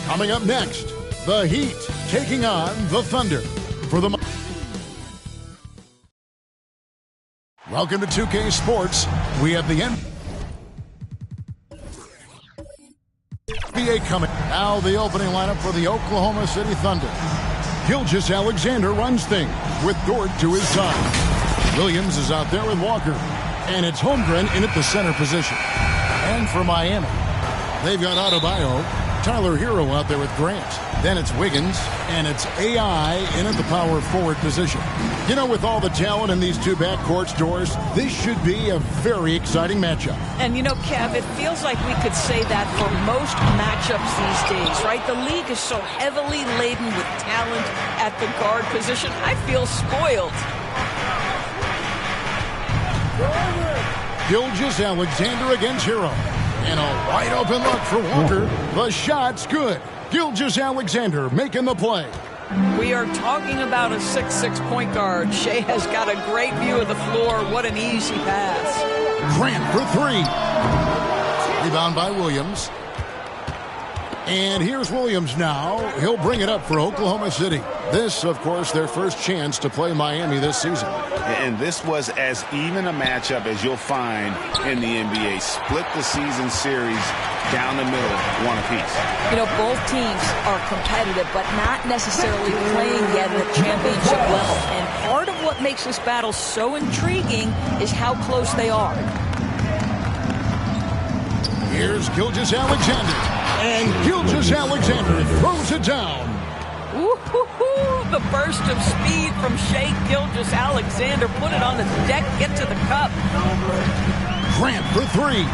Coming up next, the Heat taking on the Thunder for the... Welcome to 2K Sports. We have the NBA coming. Now the opening lineup for the Oklahoma City Thunder. Gilgeous Alexander runs things with Dort to his side. Williams is out there with Walker. And it's Holmgren in at the center position. And for Miami, they've got Adebayo, Tyler Hero out there with Grant. Then it's Wiggins, and it's AI in at the power forward position. You know, with all the talent in these two backcourts, Doris, this should be a very exciting matchup. And you know, Kev, it feels like we could say that for most matchups these days, right? The league is so heavily laden with talent at the guard position. I feel spoiled. Gilgeous Alexander against Hero. And a wide open look for Walker. The shot's good. Gilgeous Alexander making the play. We are talking about a 6'6" point guard. Shea has got a great view of the floor. What an easy pass. Grant for three. Rebound by Williams. And here's Williams now. He'll bring it up for Oklahoma City. This, of course, their first chance to play Miami this season. And this was as even a matchup as you'll find in the NBA. Split the season series down the middle, one apiece. You know, both teams are competitive, but not necessarily playing yet at championship level. And part of what makes this battle so intriguing is how close they are. Here's Gilgeous Alexander. And Gilgeous Alexander throws it down. Ooh, the burst of speed from Shea Gilgeous Alexander. Put it on the deck, get to the cup. Grant for three.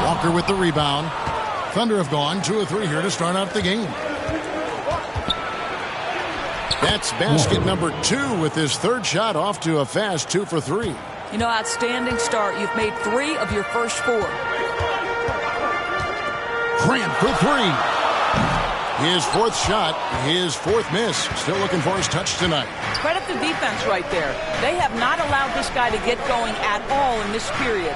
Walker with the rebound. Thunder have gone 2 of 3 here to start out the game. That's basket number 2 with his third shot off to a fast 2 for 3. You know, outstanding start. You've made 3 of your first 4. Grant for 3. His 4th shot, his 4th miss. Still looking for his touch tonight. Credit the defense right there. They have not allowed this guy to get going at all in this period.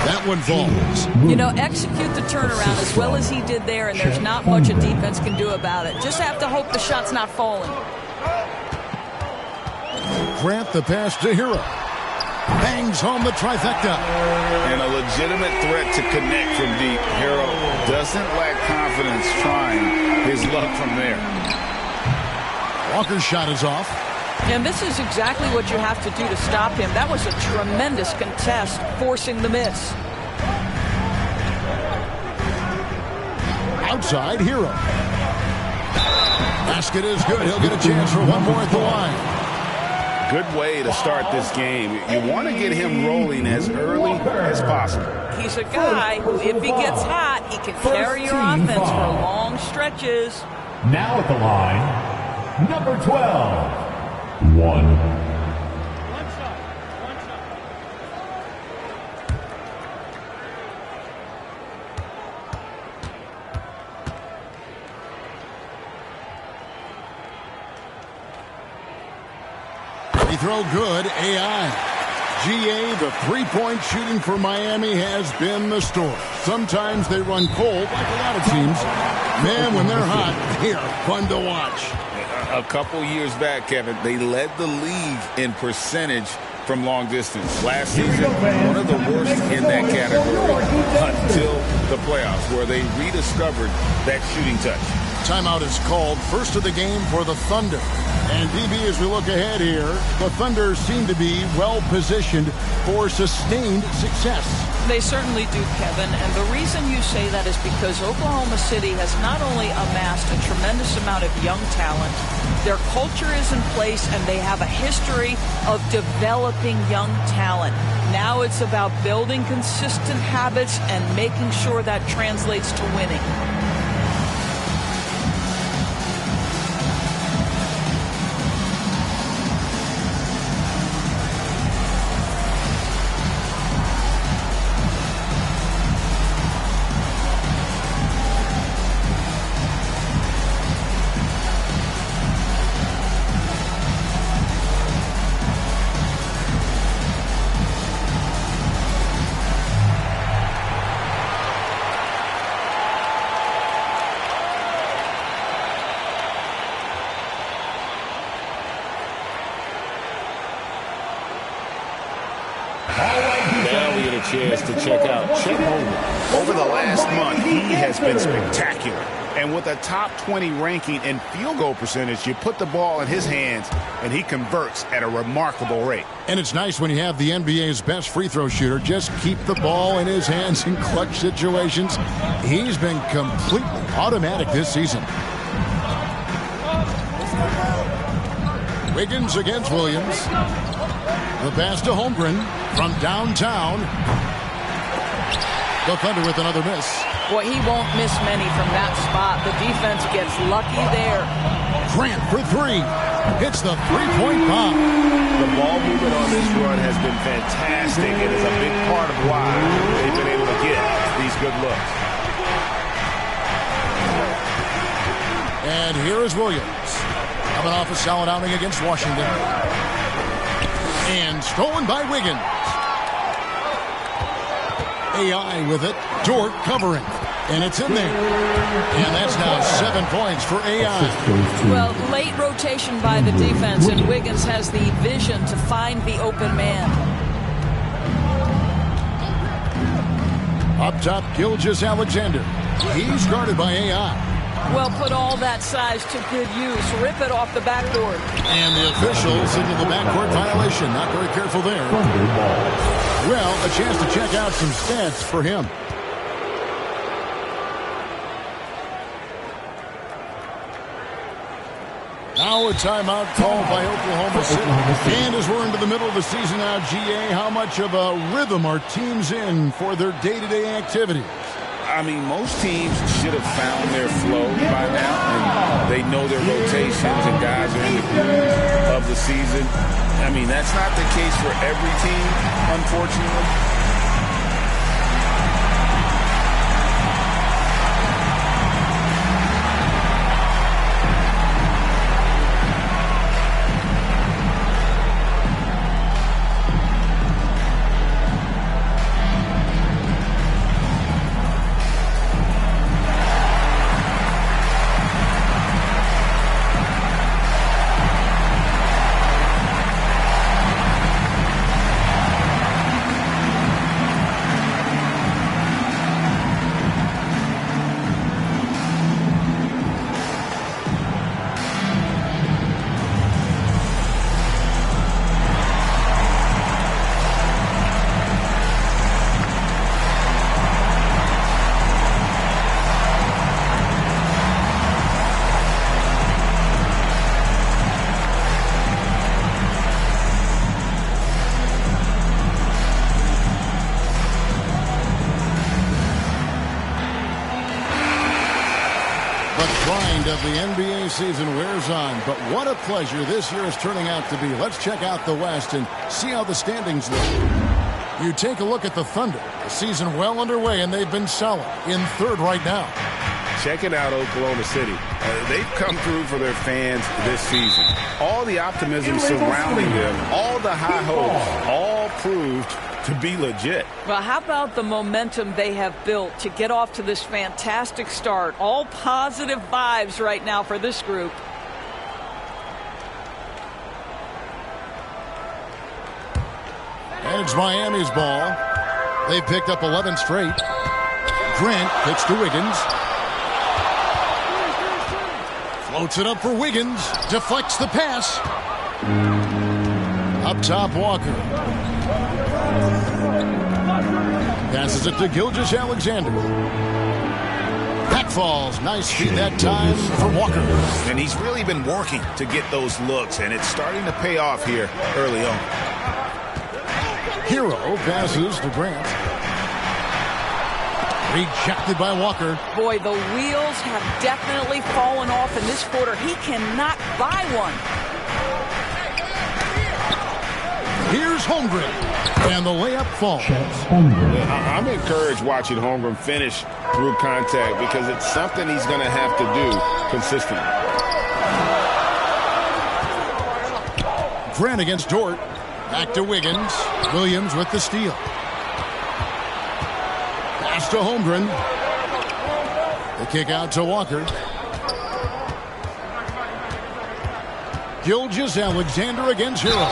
That one falls. You know, execute the turnaround as well as he did there, and there's not much a defense can do about it. Just have to hope the shot's not falling. Grant the pass to Hero. Bangs home the trifecta. And a legitimate threat to connect from deep. Hero doesn't lack confidence trying his luck from there. Walker's shot is off. And this is exactly what you have to do to stop him. That was a tremendous contest, forcing the miss. Outside, Hero. Basket is good. He'll get a chance for one more at the line. Good way to start this game. You want to get him rolling as early as possible. He's a guy who, if he gets hot, he can carry your offense for long stretches. Now at the line, number 12. 1. They throw good. AI. GA, the three-point shooting for Miami has been the story. Sometimes they run cold, like a lot of teams. Man, when they're hot, they are fun to watch. A couple years back, Kevin, they led the league in percentage from long distance. Last season, one of the worst in that category until the playoffs, where they rediscovered that shooting touch. Timeout is called. First of the game for the Thunder. And DB, as we look ahead here, the Thunder seem to be well-positioned for sustained success. They certainly do, Kevin. And the reason you say that is because Oklahoma City has not only amassed a tremendous amount of young talent, their culture is in place, and they have a history of developing young talent. Now it's about building consistent habits and making sure that translates to winning. chance to check out Chet Holmgren. Over the last month, he has been spectacular. And with a top 20 ranking in field goal percentage, you put the ball in his hands, and he converts at a remarkable rate. And it's nice when you have the NBA's best free throw shooter just keep the ball in his hands in clutch situations. He's been completely automatic this season. Wiggins against Williams. The pass to Holmgren from downtown. The Thunder with another miss. Boy, he won't miss many from that spot. The defense gets lucky there. Grant for three. Hits the three-point bomb. The ball movement on this run has been fantastic. It is a big part of why they've been able to get these good looks. And here is Williams. Coming off a solid outing against Washington. And stolen by Wiggins. AI with it. Dort covering. And it's in there. And that's now 7 points for AI. Well, late rotation by the defense, and Wiggins has the vision to find the open man. Up top, Gilgeous-Alexander. He's guarded by AI. Well, put all that size to good use. Rip it off the backboard. And the officials signal the backcourt violation. Not very careful there. Well, a chance to check out some stats for him. Now a timeout called by Oklahoma City. And as we're into the middle of the season now, GA, how much of a rhythm are teams in for their day-to-day activities? I mean, most teams should have found their flow by now, and they know their rotations and guys are in the groove of the season. I mean, that's not the case for every team, unfortunately. Of the NBA season wears on, but what a pleasure this year is turning out to be. Let's check out the West and see how the standings look. You take a look at the Thunder. The season well underway, and they've been solid in third right now. Checking out Oklahoma City. They've come through for their fans this season. All the optimism surrounding them, all the high hopes, all proved to be legit. Well, how about the momentum they have built to get off to this fantastic start? All positive vibes right now for this group. And it's Miami's ball. They picked up 11 straight. Grant pitch to Wiggins. Floats it up for Wiggins. Deflects the pass. Up top, Walker. Passes it to Gilgeous-Alexander. Back falls. Nice feed that time for Walker. And he's really been working to get those looks, and it's starting to pay off here early on. Hero passes to Grant. Rejected by Walker. Boy, the wheels have definitely fallen off in this quarter. He cannot buy one. Here's Holmgren. And the layup falls. I'm encouraged watching Holmgren finish through contact because it's something he's going to have to do consistently. Grant against Dort. Back to Wiggins. Williams with the steal. Pass to Holmgren. The kick out to Walker. Gilgeous-Alexander against Hero.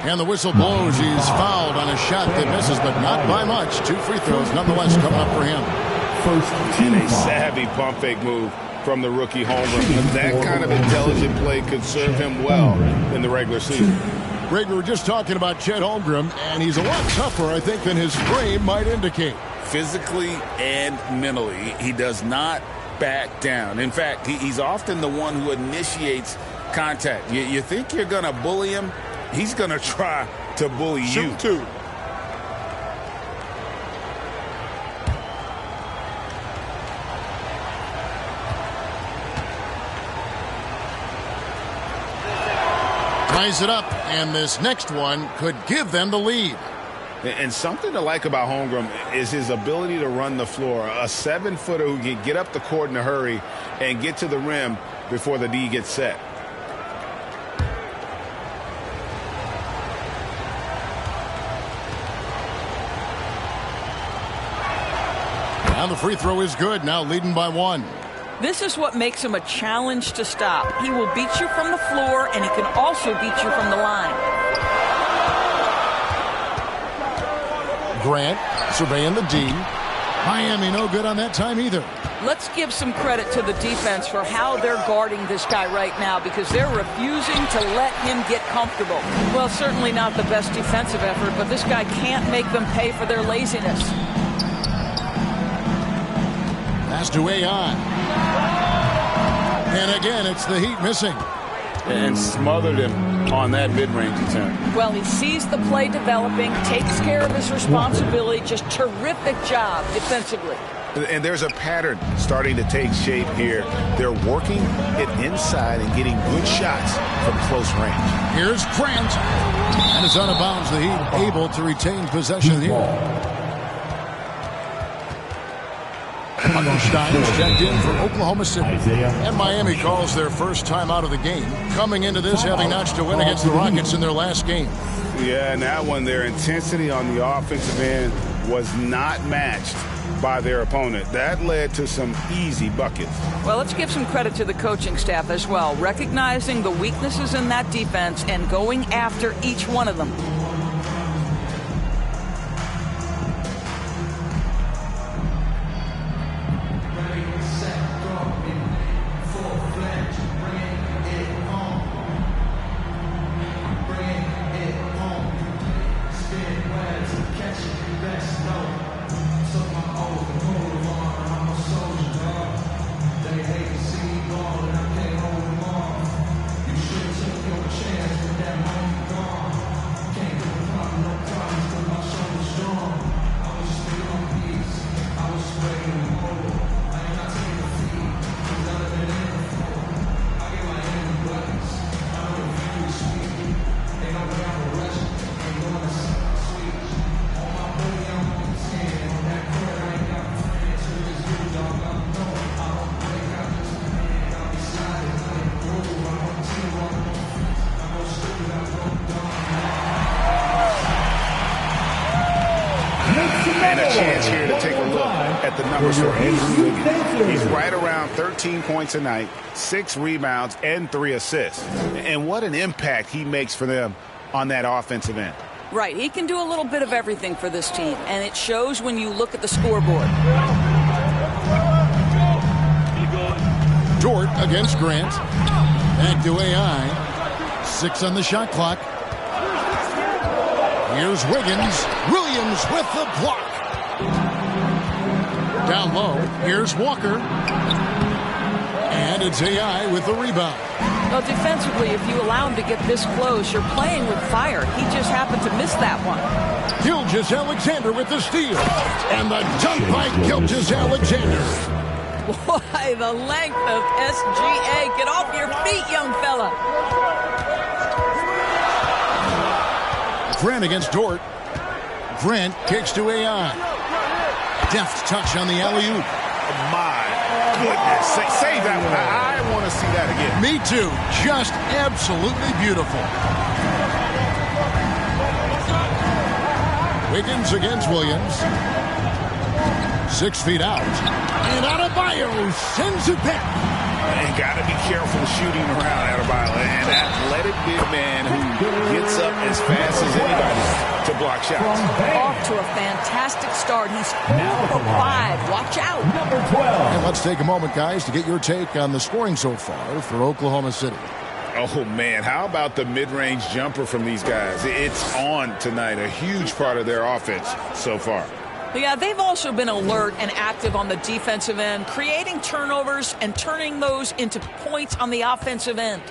And the whistle blows. He's fouled on a shot that misses, but not by much. 2 free throws nonetheless coming up for him. And a savvy pump fake move from the rookie Holmgren. That kind of intelligent play could serve him well in the regular season. Greg, we were just talking about Chet Holmgren, and he's a lot tougher, I think, than his frame might indicate. Physically and mentally, he does not back down. In fact, he's often the one who initiates contact. You think you're going to bully him? He's going to try to bully you, too. Ties it up, and this next one could give them the lead. And something to like about Holmgren is his ability to run the floor. A 7-footer who can get up the court in a hurry and get to the rim before the D gets set. Now the free throw is good, now leading by 1. This is what makes him a challenge to stop. He will beat you from the floor, and he can also beat you from the line. Grant surveying the D. Miami no good on that time either. Let's give some credit to the defense for how they're guarding this guy right now, because they're refusing to let him get comfortable. Well, certainly not the best defensive effort, but this guy can't make them pay for their laziness. Pass to AI. And again, it's the Heat missing. And smothered him on that mid-range attempt. Well, he sees the play developing, takes care of his responsibility. Just terrific job defensively. And there's a pattern starting to take shape here. They're working it inside and getting good shots from close range. Here's Grant. And it's out of bounds. The Heat able to retain possession here. Steins checked in for Oklahoma City. And Miami calls their first time out of the game, coming into this having notched a win against the Rockets in their last game. Yeah, and that one, their intensity on the offensive end was not matched by their opponent. That led to some easy buckets. Well, let's give some credit to the coaching staff as well, recognizing the weaknesses in that defense and going after each one of them. And a chance here to take a look at the numbers for Andrew Wiggins. He's right around 13 points a night, 6 rebounds, and 3 assists. And what an impact he makes for them on that offensive end. Right. He can do a little bit of everything for this team, and it shows when you look at the scoreboard. Dort against Grant. Back to AI. 6 on the shot clock. Here's Wiggins. Williams with the block. Down low. Here's Walker. And it's AI with the rebound. Well, defensively, if you allow him to get this close, you're playing with fire. He just happened to miss that one. Gilgeous-Alexander with the steal. And the dunk by Gilgeous-Alexander. Boy, the length of SGA. Get off your feet, young fella. Grant against Dort. Grant kicks to AI. Deft touch on the alley-oop. My goodness. Save that one. I want to see that again. Me too. Just absolutely beautiful. Wiggins against Williams. 6 feet out. And Adebayo sends it back. And got to be careful shooting around Adebayo. An athletic big man who gets up as fast as anybody to block shots. Off to a fantastic start. He's 4 for 5. Watch out. Number 12. And let's take a moment, guys, to get your take on the scoring so far for Oklahoma City. Oh, man, how about the mid-range jumper from these guys? It's on tonight, a huge part of their offense so far. Yeah, they've also been alert and active on the defensive end, creating turnovers and turning those into points on the offensive end.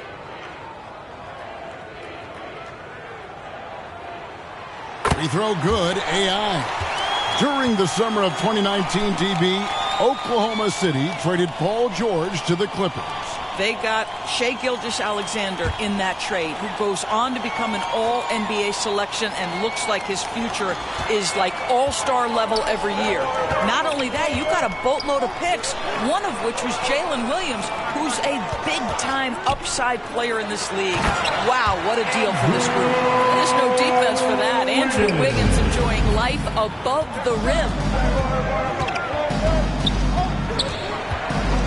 Free throw good, AI. During the summer of 2019, DB, Oklahoma City traded Paul George to the Clippers. They got Shai Gilgeous-Alexander in that trade, who goes on to become an all-NBA selection and looks like his future is like all-star level every year. Not only that, you got a boatload of picks, one of which was Jalen Williams, who's a big-time upside player in this league. Wow, what a deal for this group. There's no defense for that. Andrew Wiggins enjoying life above the rim.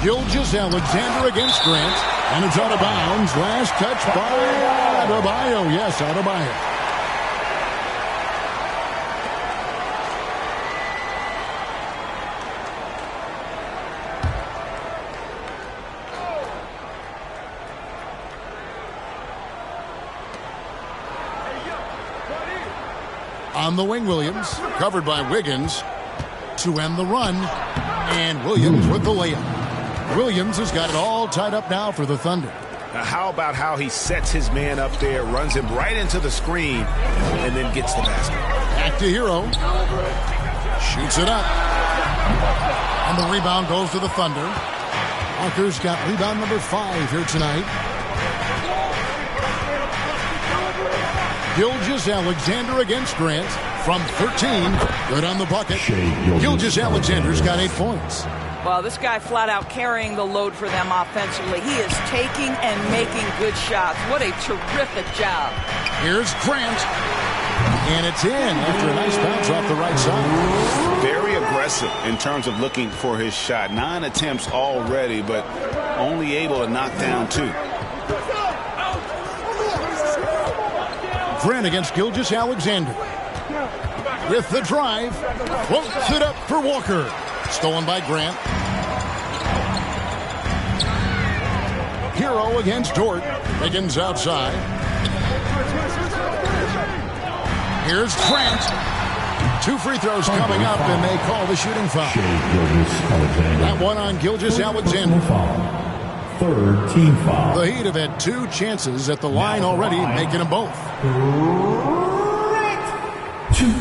Gilgeous-Alexander against Grant, and it's out of bounds. Last touch by Adebayo. Yes, Adebayo. On the wing, Williams, covered by Wiggins to end the run, and Williams with the layup. Williams has got it all tied up now for the Thunder. Now how about how he sets his man up there, runs him right into the screen, and then gets the basket. Back to Hero. Shoots it up. And the rebound goes to the Thunder. Walker's got rebound number 5 here tonight. Gilgeous-Alexander against Grant from 13. Good on the bucket. Gilgeous-Alexander's got 8 points. Well, this guy flat out carrying the load for them offensively. He is taking and making good shots. What a terrific job. Here's Grant. And it's in after a nice bounce off the right side. Very aggressive in terms of looking for his shot. 9 attempts already, but only able to knock down 2. Grant against Gilgeous-Alexander. With the drive. Floats it up for Walker. Stolen by Grant. Hero against Dort. Wiggins outside. Here's Grant. 2 free throws coming up, and they call the shooting foul. That one on Gilgeous-Alexander. Third team foul. The Heat have had 2 chances at the line already, making them both. Right. 2.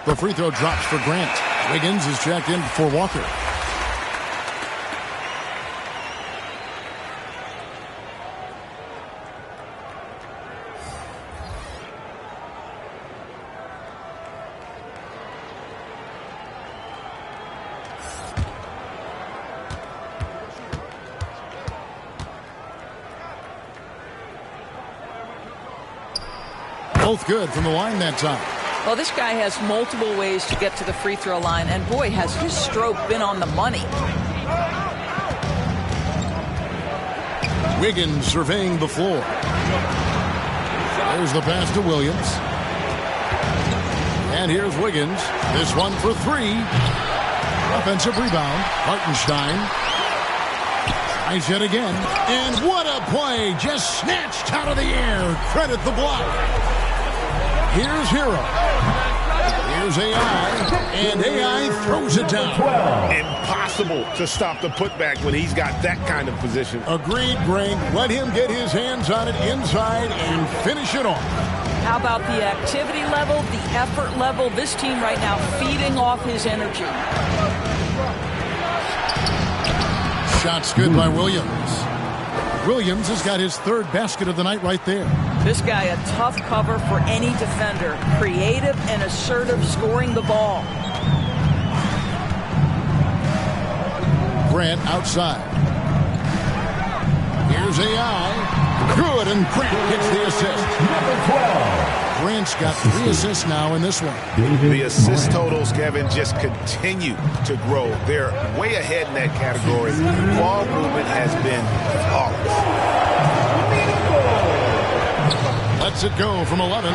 The free throw drops for Grant. Wiggins is checked in for Walker. Both good from the line that time. Well, this guy has multiple ways to get to the free throw line, and boy, has his stroke been on the money. Wiggins surveying the floor. There's the pass to Williams. And here's Wiggins. This one for 3. Offensive rebound. Hartenstein. Nice hit again. And what a play. Just snatched out of the air. Credit the block. Here's Hero. Here's AI. And AI throws it down. Impossible to stop the putback when he's got that kind of position. Agreed, Greg. Let him get his hands on it inside and finish it off. How about the activity level, the effort level? This team right now feeding off his energy. Shots good by Williams. Williams has got his third basket of the night right there. This guy a tough cover for any defender. Creative and assertive scoring the ball. Grant outside. Here's AI. Good, and Grant gets the assist. Number 12. Grant's got 3 assists now in this one. The assist totals, Kevin, just continue to grow. They're way ahead in that category. Ball movement has been flawless. Lets it go from 11.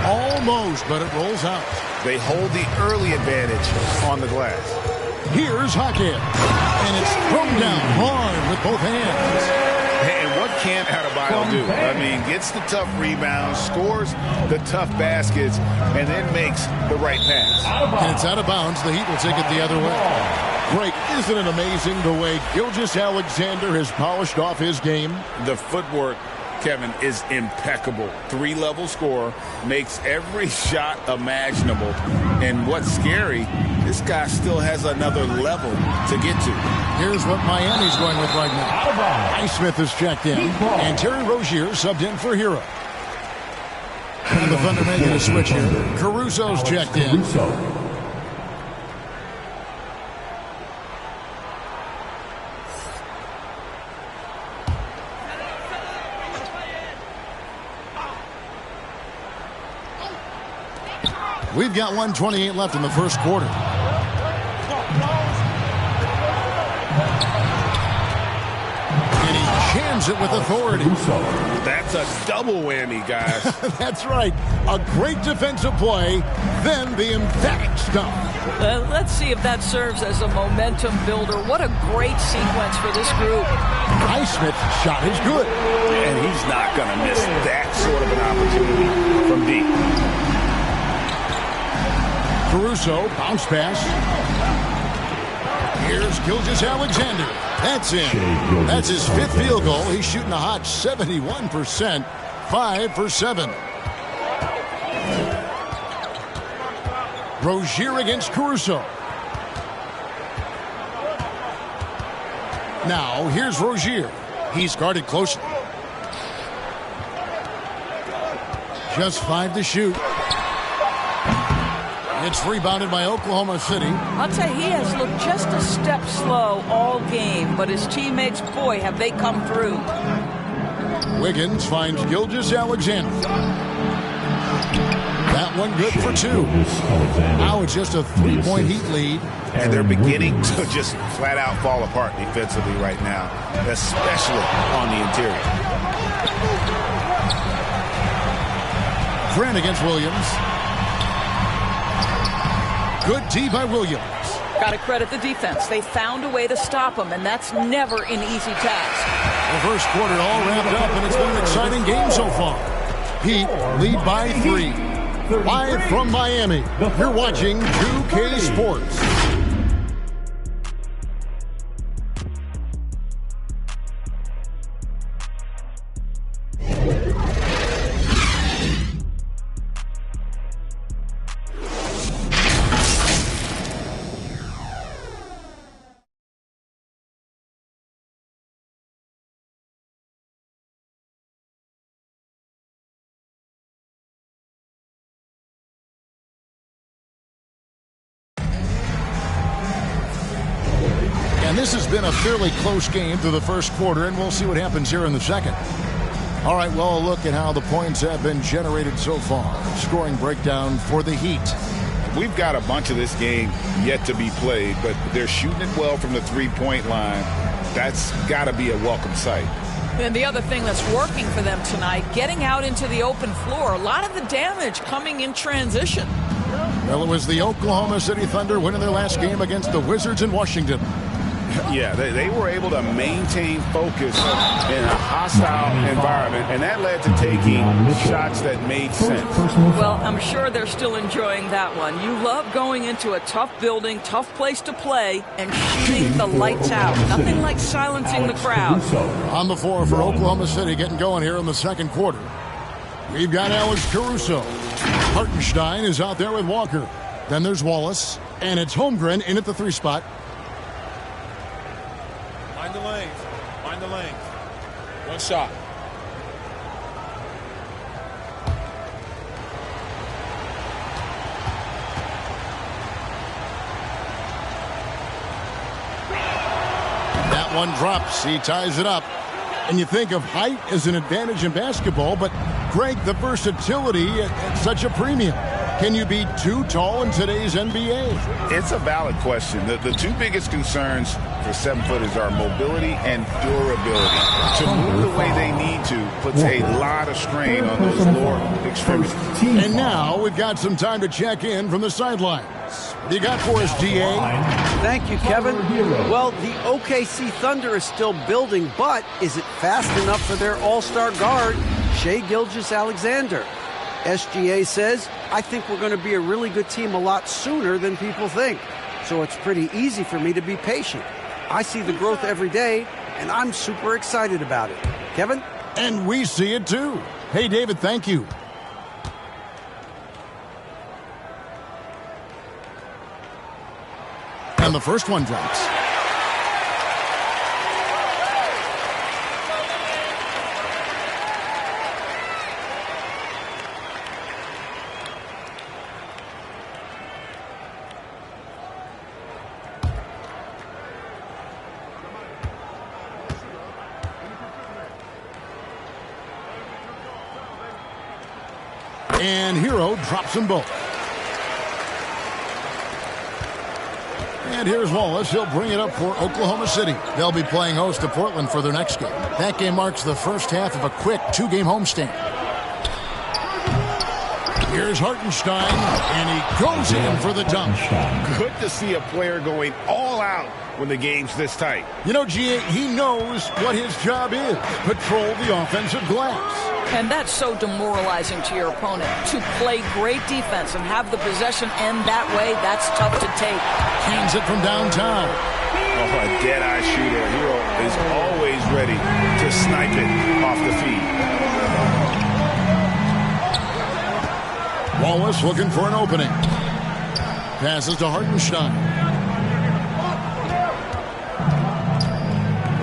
Almost, but it rolls out. They hold the early advantage on the glass. Here's Hackett. And it's thrown down hard with both hands. And what can Adebayo do? I mean, gets the tough rebounds, scores the tough baskets, and then makes the right pass. And it's out of bounds. The Heat will take it the other way. Great. Isn't it amazing the way Gilgeous-Alexander has polished off his game? The footwork, Kevin, is impeccable. 3-level scorer, makes every shot imaginable. And what's scary, this guy still has another level to get to. Here's what Miami's going with right now. Highsmith is checked in, and Terry Rozier subbed in for Hero. And the Thunder making a switch here. Caruso's checked in. We've got 1:28 left in the first quarter. And he jams it with authority. That's a double whammy, guys. That's right. A great defensive play, then the emphatic stuff. Let's see if that serves as a momentum builder. What a great sequence for this group. Highsmith's shot is good. And he's not going to miss that sort of an opportunity from deep. Caruso, bounce pass. Here's Gilgeous-Alexander. That's in. That's his 5th field goal. He's shooting a hot 71%. 5 for 7. Rozier against Caruso. Now, here's Rozier. He's guarded closely. Just 5 to shoot. It's rebounded by Oklahoma City. I'll tell you, he has looked just a step slow all game, but his teammates, boy, have they come through. Wiggins finds Gilgeous-Alexander. That one good for 2. Now it's just a 3-point Heat lead. And they're beginning to just flat out fall apart defensively right now, especially on the interior. Grant against Williams. Good D by Williams. Got to credit the defense. They found a way to stop him, and that's never an easy task. The first quarter all wrapped up, and it's been an exciting game so far. Heat lead by 3. Live from Miami, you're watching 2K Sports. And this has been a fairly close game through the first quarter, and we'll see what happens here in the second. All right, well, look at how the points have been generated so far. Scoring breakdown for the Heat. We've got a bunch of this game yet to be played, but they're shooting it well from the 3-point line. That's got to be a welcome sight. And the other thing that's working for them tonight, getting out into the open floor. A lot of the damage coming in transition. Well, it was the Oklahoma City Thunder winning their last game against the Wizards in Washington. Yeah, they were able to maintain focus in a hostile environment, and that led to taking shots that made sense. Well, I'm sure they're still enjoying that one. You love going into a tough building, tough place to play, and shooting the lights out. Nothing like silencing the crowd. On the floor for Oklahoma City, getting going here in the second quarter. We've got Alex Caruso. Hartenstein is out there with Walker. Then there's Wallace, and it's Holmgren in at the 3 spot. Find the lane. Find the lane. One shot. That one drops. He ties it up. And you think of height as an advantage in basketball, but Greg, the versatility at such a premium. Can you be too tall in today's NBA? It's a valid question. The two biggest concerns for 7-footers are mobility and durability. To move the way they need to puts a lot of strain on those lower extremities. And now we've got some time to check in from the sidelines. What do you got for us, DA? Thank you, Kevin. Well, the OKC Thunder is still building, but is it fast enough for their all-star guard, Shai Gilgeous-Alexander? SGA says, I think we're going to be a really good team a lot sooner than people think. So it's pretty easy for me to be patient. I see the growth every day, and I'm super excited about it. Kevin? And we see it too. Hey, David, thank you. And the first one drops. And Hero drops them both. And here's Wallace. He'll bring it up for Oklahoma City. They'll be playing host to Portland for their next game. That game marks the first half of a quick two-game homestand. Here's Hartenstein, and he goes in for the dunk. Good to see a player going all out when the game's this tight. You know, G.A., he knows what his job is. Patrol the offensive glass. And that's so demoralizing to your opponent. To play great defense and have the possession end that way, that's tough to take. Hands it from downtown. Oh, a dead-eye shooter. Hero is always ready to snipe it off the feed. Wallace looking for an opening. Passes to Hartenstein.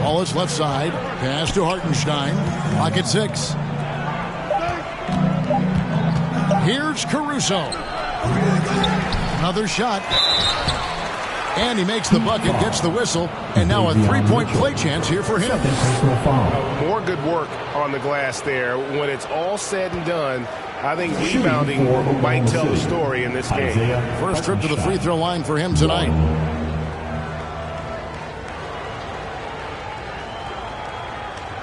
Wallace left side. Pass to Hartenstein. Clock at 6. Here's Caruso. Another shot. And he makes the bucket, gets the whistle, and now a three-point play chance here for him. More good work on the glass there. When it's all said and done, I think rebounding might tell the story in this game. First trip to the free throw line for him tonight.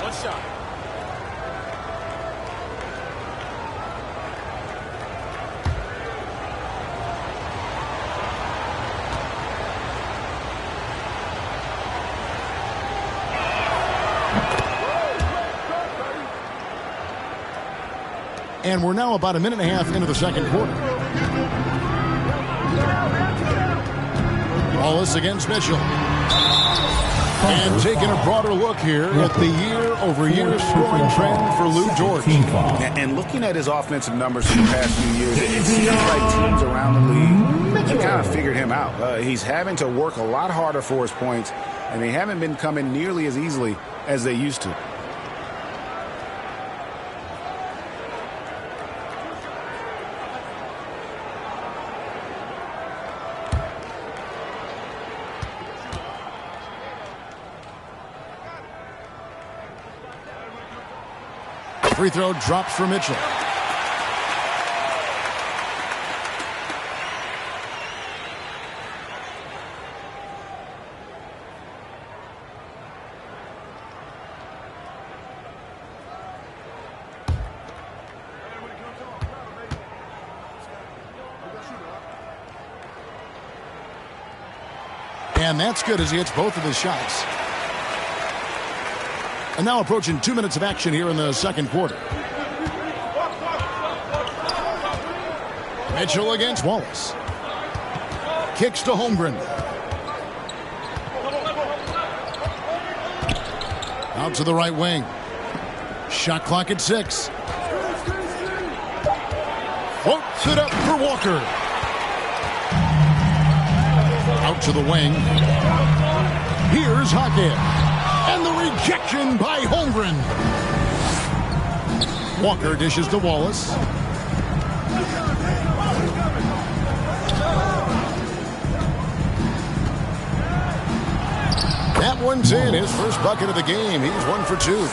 One shot. And we're now about a minute and a half into the second quarter. Wallace against Mitchell. And taking a broader look here at the year-over-year scoring trend for Lou Dort. And looking at his offensive numbers for the past few years, it seems like teams around the league have kind of figured him out. He's having to work a lot harder for his points, and they haven't been coming nearly as easily as they used to. Free throw drops for Mitchell. And that's good as he hits both of his shots. And now approaching 2 minutes of action here in the second quarter. Mitchell against Wallace. Kicks to Holmgren. Out to the right wing. Shot clock at 6. Floats it up for Walker. Out to the wing. Here's Hackett. And the rejection by Holmgren. Walker dishes to Wallace. That one's in. His first bucket of the game. He's 1 for 2.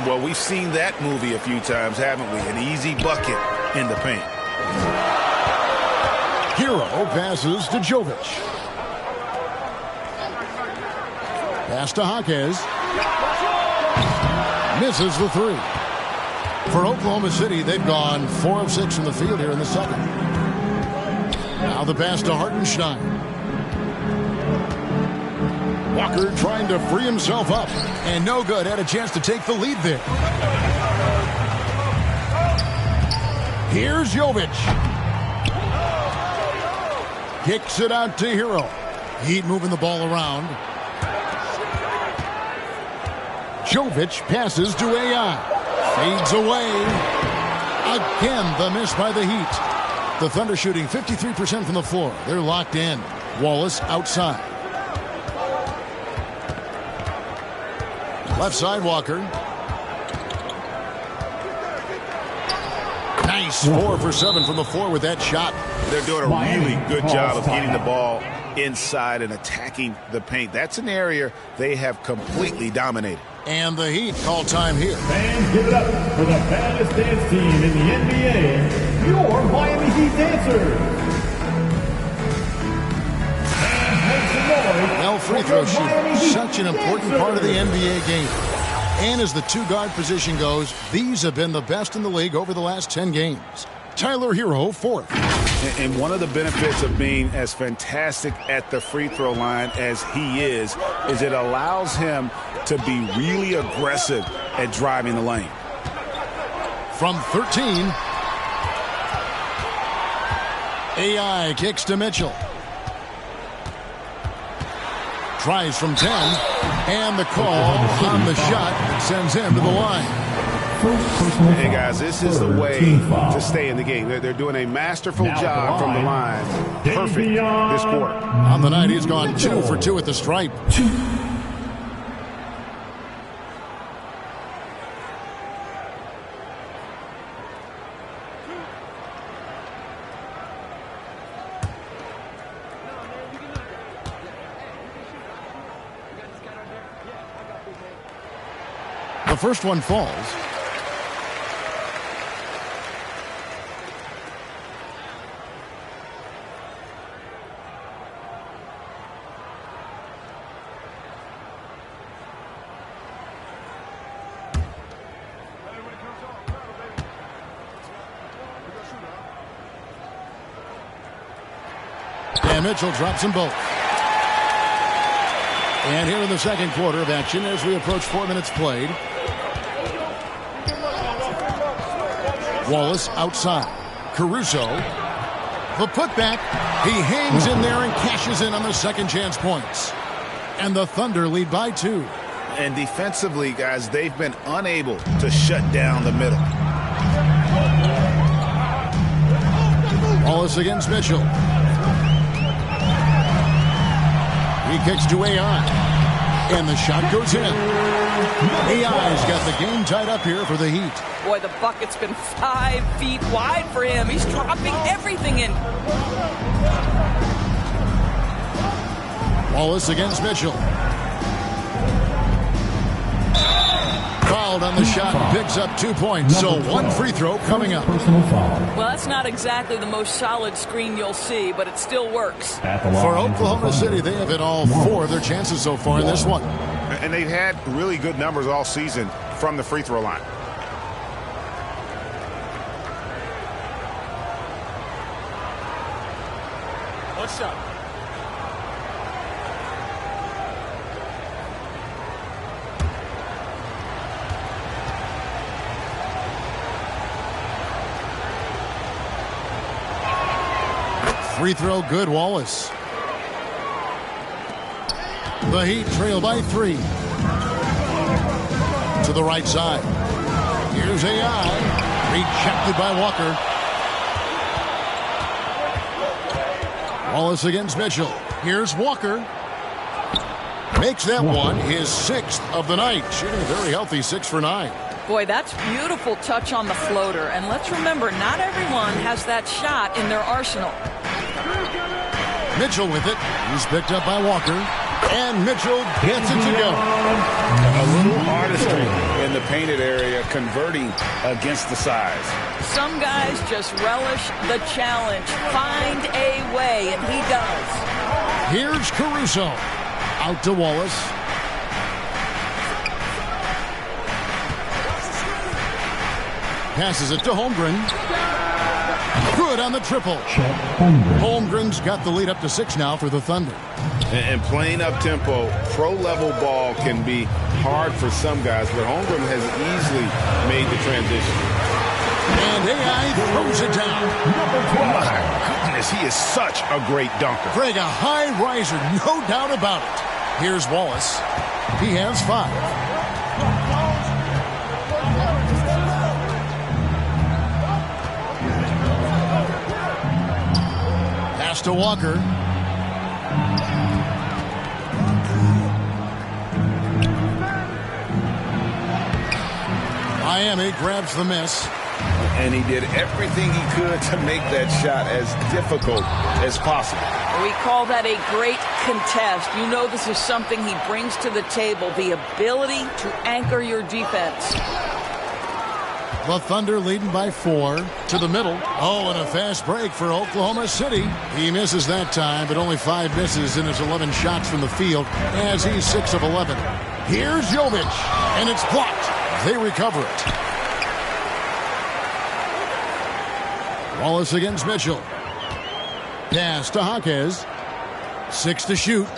Well, we've seen that movie a few times, haven't we? An easy bucket in the paint. Hero passes to Jovic. Pass to Jaquez. Misses the three. For Oklahoma City, they've gone 4 of 6 from the field here in the second. Now the pass to Hartenstein. Walker trying to free himself up. And no good. Had a chance to take the lead there. Here's Jovic. Kicks it out to Hero. Heat moving the ball around. Jovic passes to AI. Fades away. Again, the miss by the Heat. The Thunder shooting 53% from the floor. They're locked in. Wallace outside. Left side, Walker. Nice. 4 for 7 from the floor with that shot. They're doing a really good job of getting the ball inside and attacking the paint. That's an area they have completely dominated. And the Heat call time here. Fans, give it up for the baddest dance team in the NBA, your Miami Heat dancers. Well, free throw shooting, such an important part of the NBA game. And as the two-guard position goes, these have been the best in the league over the last 10 games. Tyler Hero, 4th. And one of the benefits of being as fantastic at the free throw line as he is it allows him to be really aggressive at driving the lane. From 13, AI kicks to Mitchell. Tries from 10, and the call on the shot sends him to the line. Hey, guys, this is the way to stay in the game. They're doing a masterful job from the line. Perfect this quarter. On the night, he's gone 2 for 2 at the stripe. The first one falls. And Mitchell drops them both. And here in the second quarter of action as we approach 4 minutes played. Wallace outside. Caruso. The putback. He hangs in there and cashes in on the second chance points. And the Thunder lead by 2. And defensively, guys, they've been unable to shut down the middle. Wallace against Mitchell. He kicks to AI. And the shot goes in. AI's got the game tied up here for the Heat. Boy, the bucket's been 5 feet wide for him. He's dropping everything in. Wallace against Mitchell. Fouled on the shot, picks up 2 points. So 1 free throw coming up. Well, that's not exactly the most solid screen you'll see, but it still works. For Oklahoma City, they have hit all 4 of their chances so far in this one. And they've had really good numbers all season from the free throw line. What's up? Free throw good, Wallace. The Heat trail by 3. To the right side. Here's AI. Rejected by Walker. Wallace against Mitchell. Here's Walker. Makes that one his 6th of the night, shooting a very healthy 6 for 9. Boy, that's beautiful touch on the floater. And let's remember, not everyone has that shot in their arsenal. Mitchell with it. He's picked up by Walker. And Mitchell gets it to go. A little artistry in the painted area, converting against the size. Some guys just relish the challenge. Find a way, and he does. Here's Caruso. Out to Wallace. Passes it to Holmgren. Good on the triple. Holmgren's got the lead up to 6 now for the Thunder. And playing up-tempo, pro-level ball can be hard for some guys, but Holmgren has easily made the transition. And AI throws it down. My goodness, he is such a great dunker. Greg, a high riser, no doubt about it. Here's Wallace. He has 5. Pass to Walker. Miami grabs the miss. And he did everything he could to make that shot as difficult as possible. We call that a great contest. You know this is something he brings to the table, the ability to anchor your defense. The Thunder leading by 4 to the middle. Oh, and a fast break for Oklahoma City. He misses that time, but only 5 misses in his 11 shots from the field as he's 6 of 11. Here's Jovic, and it's blocked. They recover it. Wallace against Mitchell. Pass to Jaquez. 6 to shoot.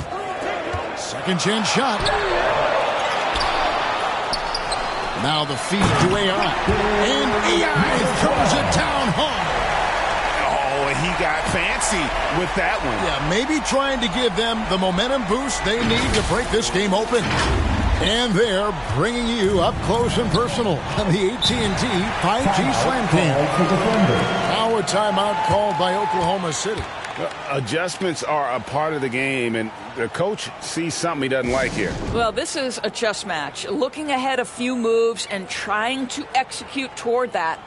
Second chance shot. Now the feed to AI. And AI throws it down hard. Oh, and he got fancy with that one. Yeah, maybe trying to give them the momentum boost they need to break this game open. And they're bringing you up close and personal on the AT&T 5G Slam Cam. Now a timeout called by Oklahoma City. Adjustments are a part of the game, and the coach sees something he doesn't like here. Well, this is a chess match. Looking ahead a few moves and trying to execute toward that.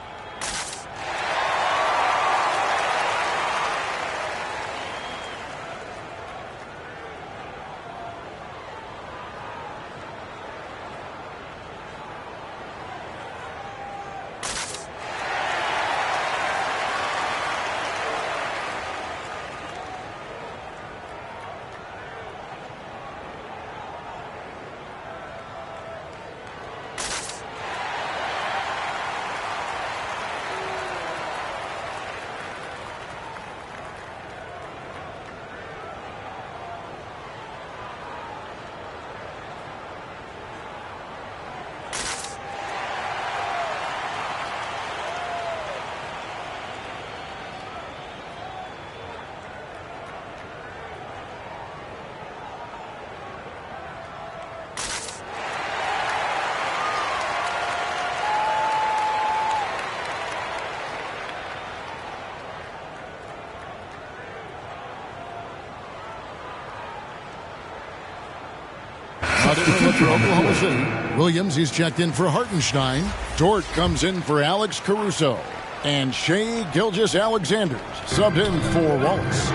For Oklahoma City. Williams is checked in for Hartenstein. Dort comes in for Alex Caruso. And Shai Gilgeous-Alexander subbed in for Wallace.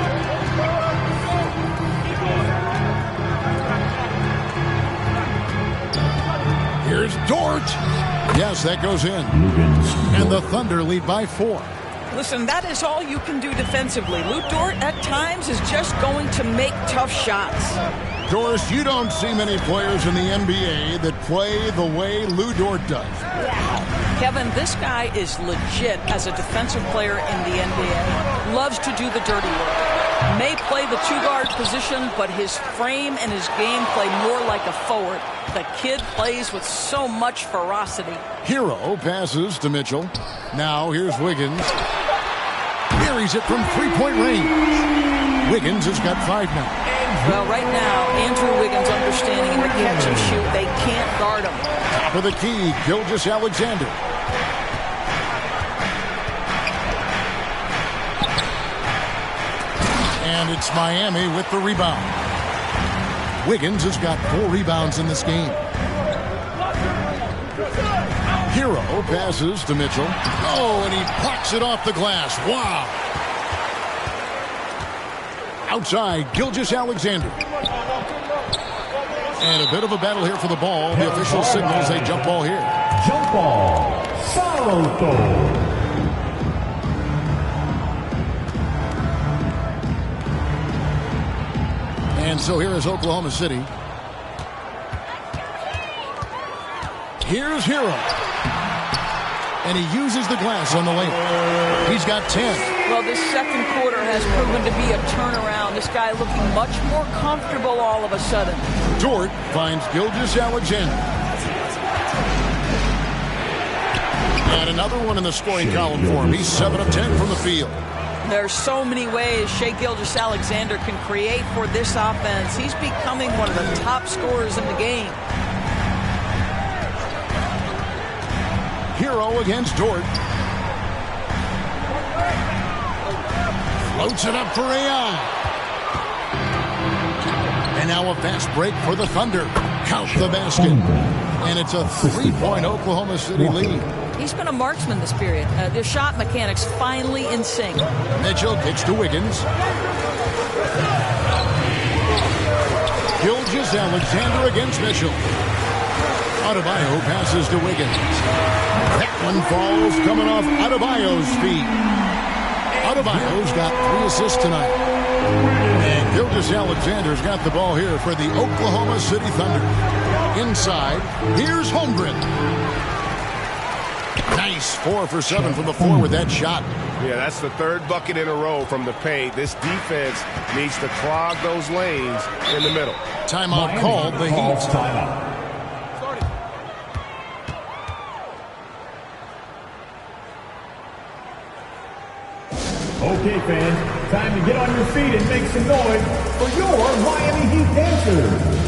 Here's Dort. Yes, that goes in. And the Thunder lead by 4. Listen, that is all you can do defensively. Lou Dort at times is just going to make tough shots. Doris, you don't see many players in the NBA that play the way Lou Dort does. Kevin, this guy is legit as a defensive player in the NBA. Loves to do the dirty work. May play the 2-guard position, but his frame and his game play more like a forward. The kid plays with so much ferocity. Hero passes to Mitchell. Now here's Wiggins. Buries it from 3-point range. Wiggins has got 5 now. Well, right now, Andrew Wiggins understanding in the catch and shoot, they can't guard him. Top of the key, Gilgeous-Alexander. And it's Miami with the rebound. Wiggins has got 4 rebounds in this game. Hero passes to Mitchell. Oh, and he plucks it off the glass. Wow. Outside, Gilgeous-Alexander. And a bit of a battle here for the ball. The official signals a jump ball here. Jump ball. Salto. And so here is Oklahoma City. Here's Hero. And he uses the glass on the lane. He's got 10. Well, this second quarter has proven to be a turnaround. This guy looking much more comfortable all of a sudden. Dort finds Gilgeous-Alexander. And another one in the scoring column for him. He's 7 of 10 from the field. There's so many ways Shai Gilgeous-Alexander can create for this offense. He's becoming one of the top scorers in the game. Hero against Dort. Floats it up for AI. And now a fast break for the Thunder. Count the basket. And it's a 3-point Oklahoma City lead. He's been a marksman this period. Their shot mechanics finally in sync. Mitchell kicks to Wiggins. Gilgeous-Alexander against Mitchell. Adebayo passes to Wiggins. That one falls coming off Adebayo's feet. Adebayo's got 3 assists tonight. And Gilgeous-Alexander's got the ball here for the Oklahoma City Thunder. Inside, here's Holmgren. Nice 4 for 7 from the floor with that shot. Yeah, that's the 3rd bucket in a row from the paint. This defense needs to clog those lanes in the middle. Timeout called the Heat. Timeout. Okay, fans, time to get on your feet and make some noise for your Miami Heat dancers.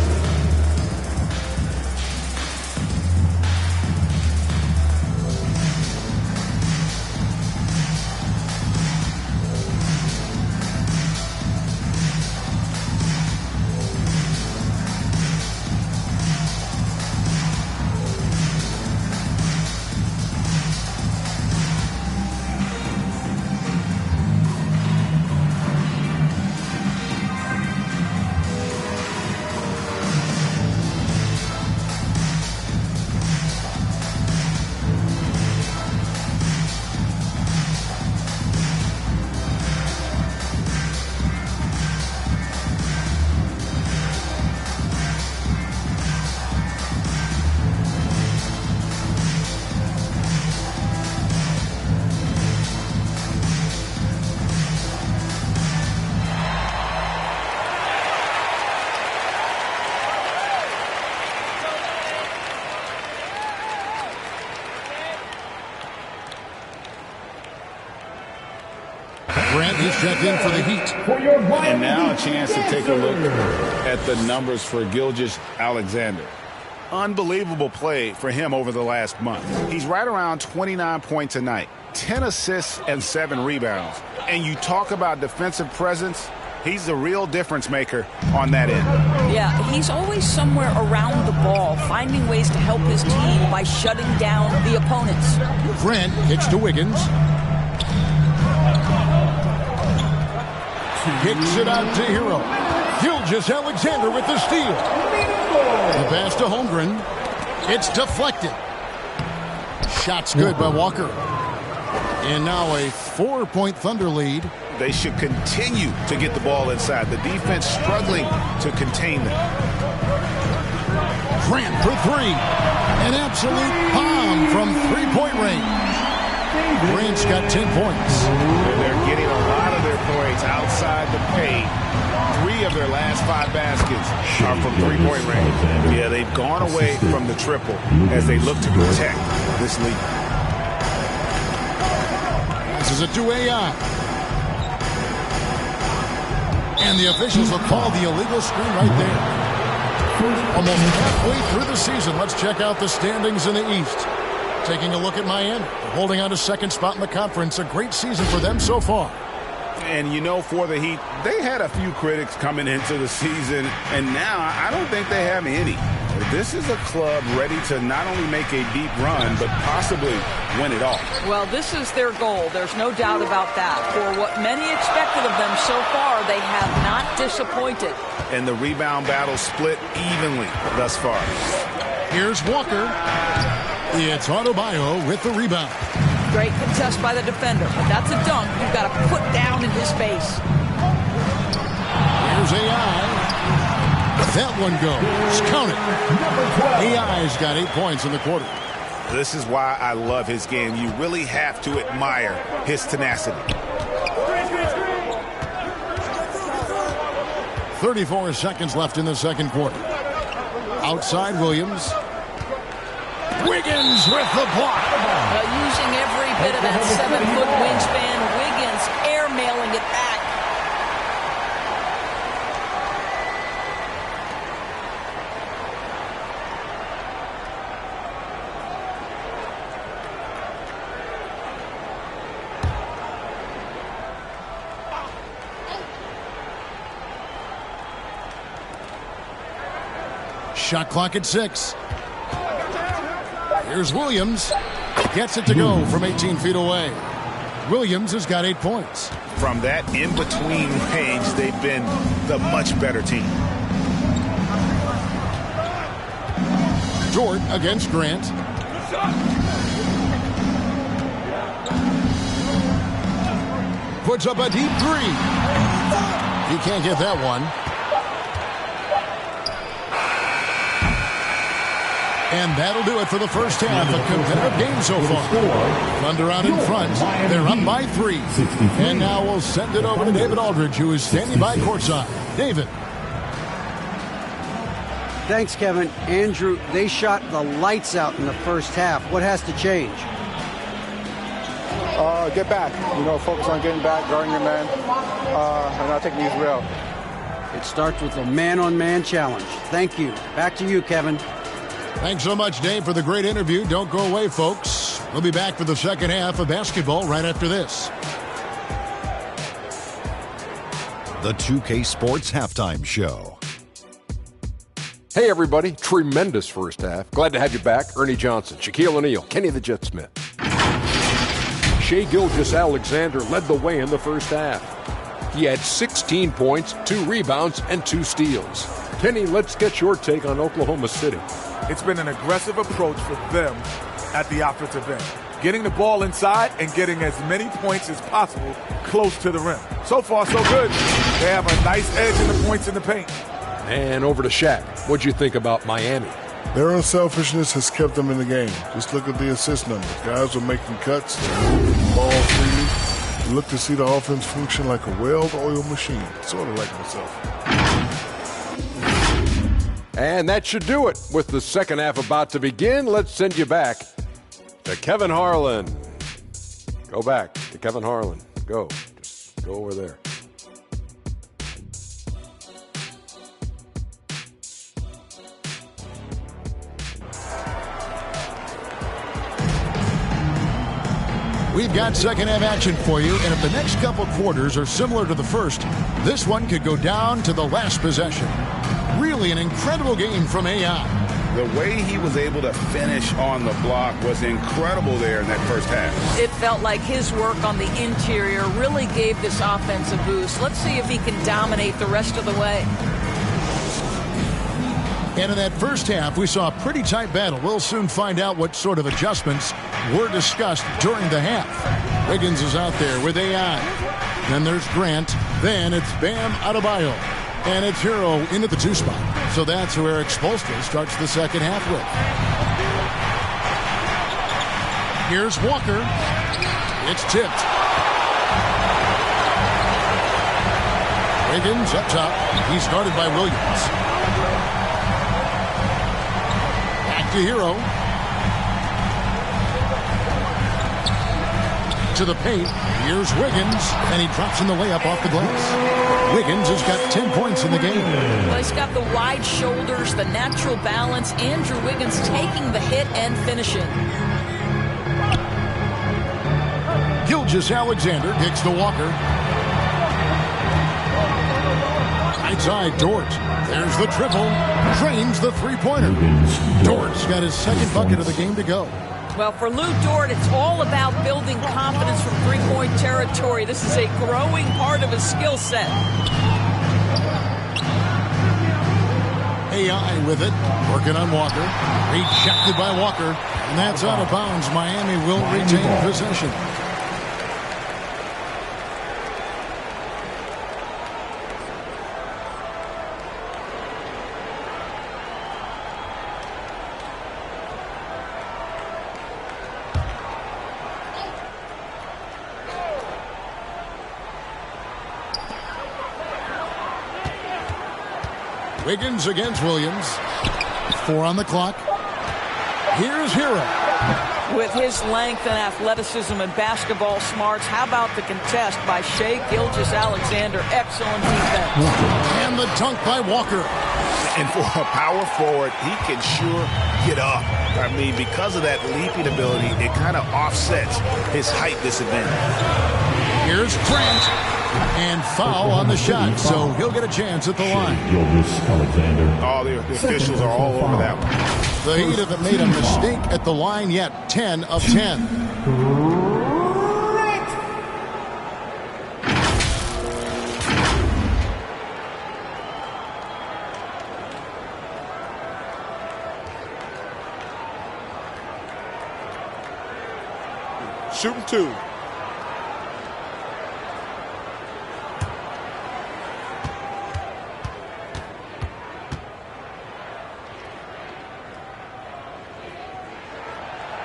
Grant is checked in for the Heat. And now a chance to take a look at the numbers for Gilgeous-Alexander. Unbelievable play for him over the last month. He's right around 29 points a night, 10 assists and 7 rebounds. And you talk about defensive presence, he's the real difference maker on that end. Yeah, he's always somewhere around the ball, finding ways to help his team by shutting down the opponents. Grant kicks to Wiggins. Kicks it out to Hero. Gilgeous-Alexander with the steal. The pass to Holmgren. It's deflected. Shot's good by Walker. And now a 4-point Thunder lead. They should continue to get the ball inside. The defense struggling to contain them. Grant for 3. An absolute bomb from 3-point range. Grant's got 10 points. And they're getting a lot of their points outside the paint. 3 of their last 5 baskets are from 3-point range. Yeah, they've gone away from the triple as they look to protect this lead. This is a 2-AI. And the officials will call the illegal screen right there. Almost halfway through the season, let's check out the standings in the East. Taking a look at Miami, holding on to second spot in the conference. A great season for them so far. And, you know, for the Heat, they had a few critics coming into the season, and now I don't think they have any. This is a club ready to not only make a deep run, but possibly win it all. Well, this is their goal. There's no doubt about that. For what many expected of them so far, they have not disappointed. And the rebound battle split evenly thus far. Here's Walker. It's Adebayo with the rebound. Great contest by the defender, but that's a dunk you've got to put down in his face. Here's AI. That one goes. Count it. AI's got 8 points in the quarter. This is why I love his game. You really have to admire his tenacity. 34 seconds left in the second quarter. Outside Williams. Wiggins with the block. Using every bit of that 7-foot wingspan, Wiggins airmailing it back. Shot clock at 6. Here's Williams. Gets it to go from 18 feet away. Williams has got 8 points. From that in-between range, they've been the much better team. Dort against Grant. Puts up a deep three. He can't get that one. And that'll do it for the first half. A competitive game so far. Thunder out in front. They're up by 3. And now we'll send it over to David Aldridge, who is standing by courtside. David. Thanks, Kevin. Andrew, they shot the lights out in the first half. What has to change? Get back. Focus on getting back, guarding your man, and not taking these real. It starts with a man-on-man challenge. Thank you. Back to you, Kevin. Thanks so much, Dave, for the great interview. Don't go away, folks. We'll be back for the second half of basketball right after this. The 2K Sports Halftime Show. Hey, everybody. Tremendous first half. Glad to have you back. Ernie Johnson, Shaquille O'Neal, Kenny the Jet Smith. Shai Gilgeous-Alexander led the way in the first half. He had 16 points, 2 rebounds, and 2 steals. Kenny, let's get your take on Oklahoma City. It's been an aggressive approach for them at the offensive end. Getting the ball inside and getting as many points as possible close to the rim. So far, so good. They have a nice edge in the points in the paint. And over to Shaq. What'd you think about Miami? Their unselfishness has kept them in the game. Just look at the assist numbers. Guys are making cuts, moving the ball freely. You look to see the offense function like a well-oiled machine, sort of like myself. And that should do it. With the second half about to begin, let's send you back to Kevin Harlan. Go back to Kevin Harlan. Go. Just go over there. We've got second half action for you, and if the next couple quarters are similar to the first, this one could go down to the last possession. Really an incredible game from AI. The way he was able to finish on the block was incredible there in that first half. It felt like his work on the interior really gave this offense a boost. Let's see if he can dominate the rest of the way. And in that first half, we saw a pretty tight battle. We'll soon find out what sort of adjustments were discussed during the half. Wiggins is out there with AI. Then there's Grant. Then it's Bam Adebayo. And it's Hero into the 2 spot. So that's who Eric Spoelstra starts the second half with. Here's Walker. It's tipped. Wiggins up top. He's guarded by Williams. To Hero. To the paint. Here's Wiggins. And he drops in the layup off the glass. Wiggins has got 10 points in the game. Well, he's got the wide shoulders, the natural balance. Andrew Wiggins taking the hit and finishing. Gilgeous-Alexander kicks to Walker. Right side, Dort. There's the triple. Drains the three-pointer. Dort's got his second bucket of the game to go. Well, for Lou Dort, it's all about building confidence from three-point territory. This is a growing part of his skill set. AI with it, working on Walker. Rejected by Walker, and that's out of bounds. Miami will retain possession. Wiggins against Williams. 4 on the clock. Here's Hero. With his length and athleticism and basketball smarts, how about the contest by Shai Gilgeous-Alexander? Excellent defense. And the dunk by Walker. And for a power forward, he can sure get up. I mean, because of that leaping ability, it kind of offsets his height disadvantage. Here's Grant. And foul on the shot, so he'll get a chance at the line. Oh, the officials are all over that one. The Heat haven't made a mistake at the line yet. 10 of 10. Shooting 2.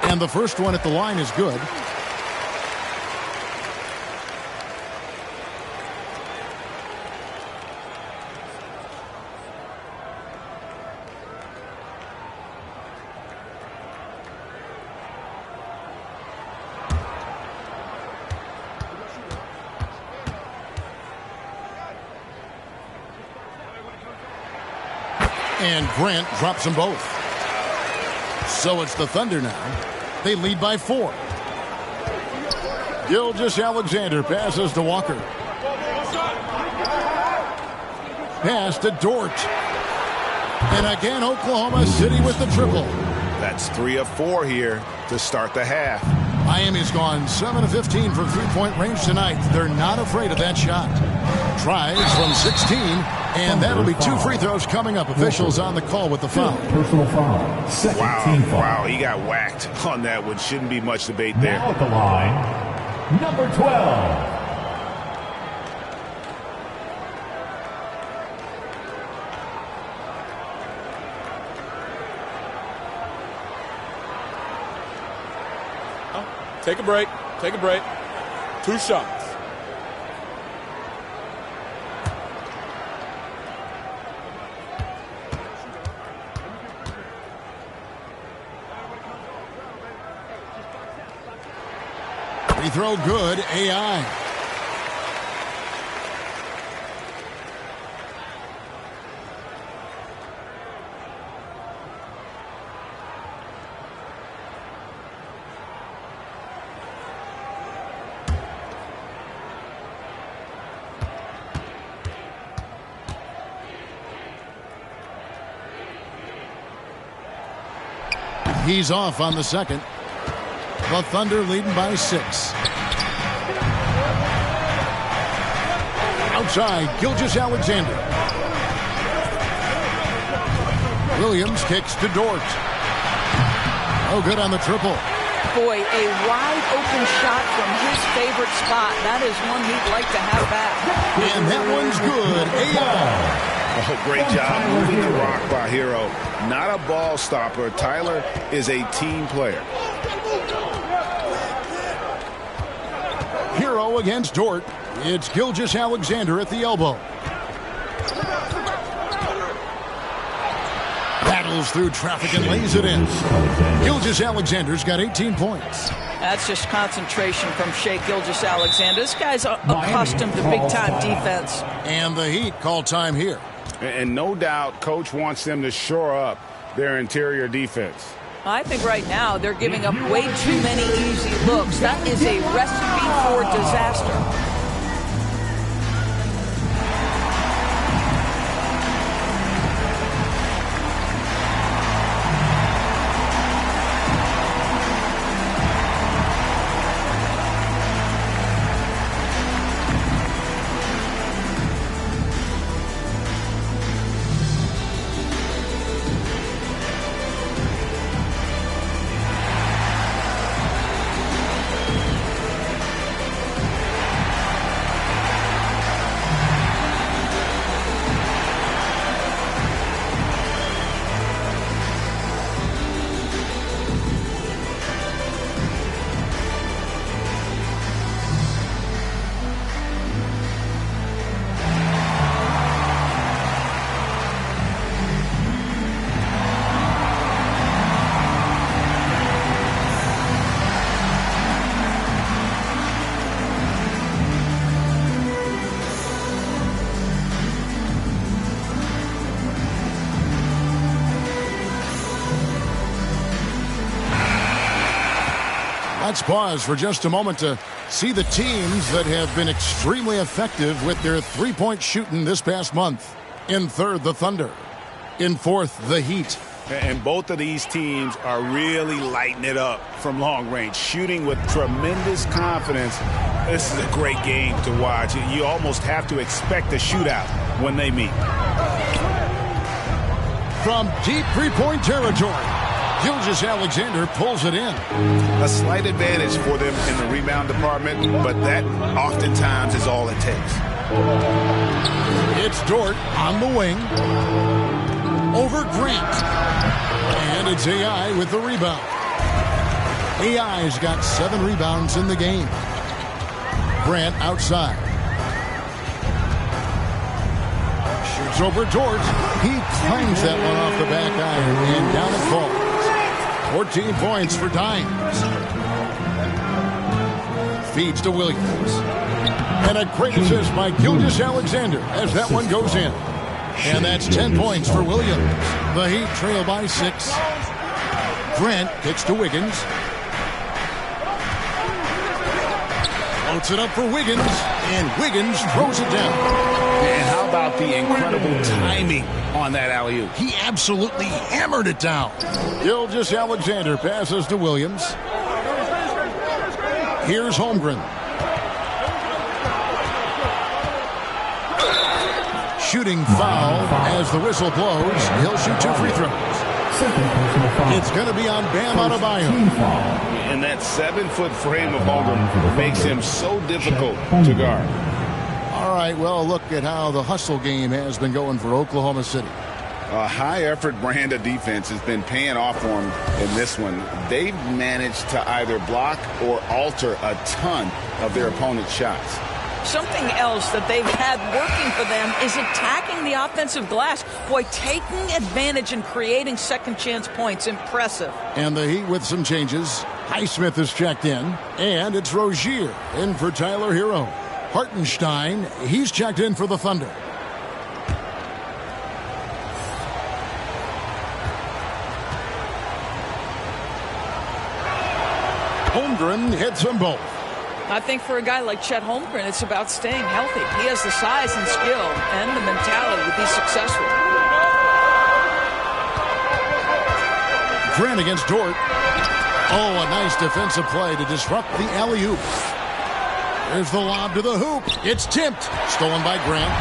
And the first one at the line is good. And Grant drops them both. So it's the Thunder now. They lead by 4. Gilgeous-Alexander passes to Walker. Pass to Dort. And again, Oklahoma City with the triple. That's 3 of 4 here to start the half. Miami's gone 7 of 15 from three-point range tonight. They're not afraid of that shot. Tries from 16, and that'll be 2 free throws coming up. Officials on the call with the foul. Personal foul. Second team foul. Wow, he got whacked on that one. Shouldn't be much debate there. Now at the line, number 12. Take a break. Take a break. 2 shots. Free throw good. AI. He's off on the second. The Thunder leading by 6. Outside, Gilgeous-Alexander. Williams kicks to Dort. Oh, good on the triple. Boy, a wide open shot from his favorite spot. That is one he'd like to have back. And that one's good. AI. Oh, great job moving the rock by Hero. Not a ball stopper. Tyler is a team player. Hero against Dort. It's Gilgeous-Alexander at the elbow. Battles through traffic and lays it in. Gilgeous-Alexander's got 18 points. That's just concentration from Shai Gilgeous-Alexander. This guy's accustomed to big-time defense. And the Heat call time here. And no doubt, Coach wants them to shore up their interior defense. I think right now they're giving up way too many easy looks. That is a recipe for disaster. Let's pause for just a moment to see the teams that have been extremely effective with their three-point shooting this past month. In third, the Thunder. In fourth, the Heat. And both of these teams are really lighting it up from long range, shooting with tremendous confidence. This is a great game to watch. You almost have to expect a shootout when they meet. From deep three-point territory, Gilgeous-Alexander pulls it in. A slight advantage for them in the rebound department, but that oftentimes is all it takes. It's Dort on the wing. Over Grant. And it's AI with the rebound. AI's got 7 rebounds in the game. Grant outside. Shoots over Dort. He claims that one off the back iron, and down it falls. 14 points for Dimes. Feeds to Williams. And a great assist by Gilgeous-Alexander as that one goes in. And that's 10 points for Williams. The Heat trail by 6. Grant kicks to Wiggins. Floats it up for Wiggins. And Wiggins throws it down. And how about the incredible timing on that alley-oop? He absolutely hammered it down. Gilgeous-Alexander passes to Williams. Here's Holmgren. Shooting foul as the whistle blows. He'll shoot 2 free throws. It's going to be on Bam Adebayo. And that 7-foot frame of Holmgren makes him so difficult to guard. All right, well, look at how the hustle game has been going for Oklahoma City. A high-effort brand of defense has been paying off for them in this one. They've managed to either block or alter a ton of their opponent's shots. Something else that they've had working for them is attacking the offensive glass. Boy, taking advantage and creating second-chance points. Impressive. And the Heat with some changes. Highsmith is checked in. And it's Rozier in for Tyler Hero. Hartenstein, he's checked in for the Thunder. Holmgren hits them both. I think for a guy like Chet Holmgren, it's about staying healthy. He has the size and skill and the mentality to be successful. Grant against Dort. Oh, a nice defensive play to disrupt the alley-oop. There's the lob to the hoop. It's tipped. Stolen by Grant.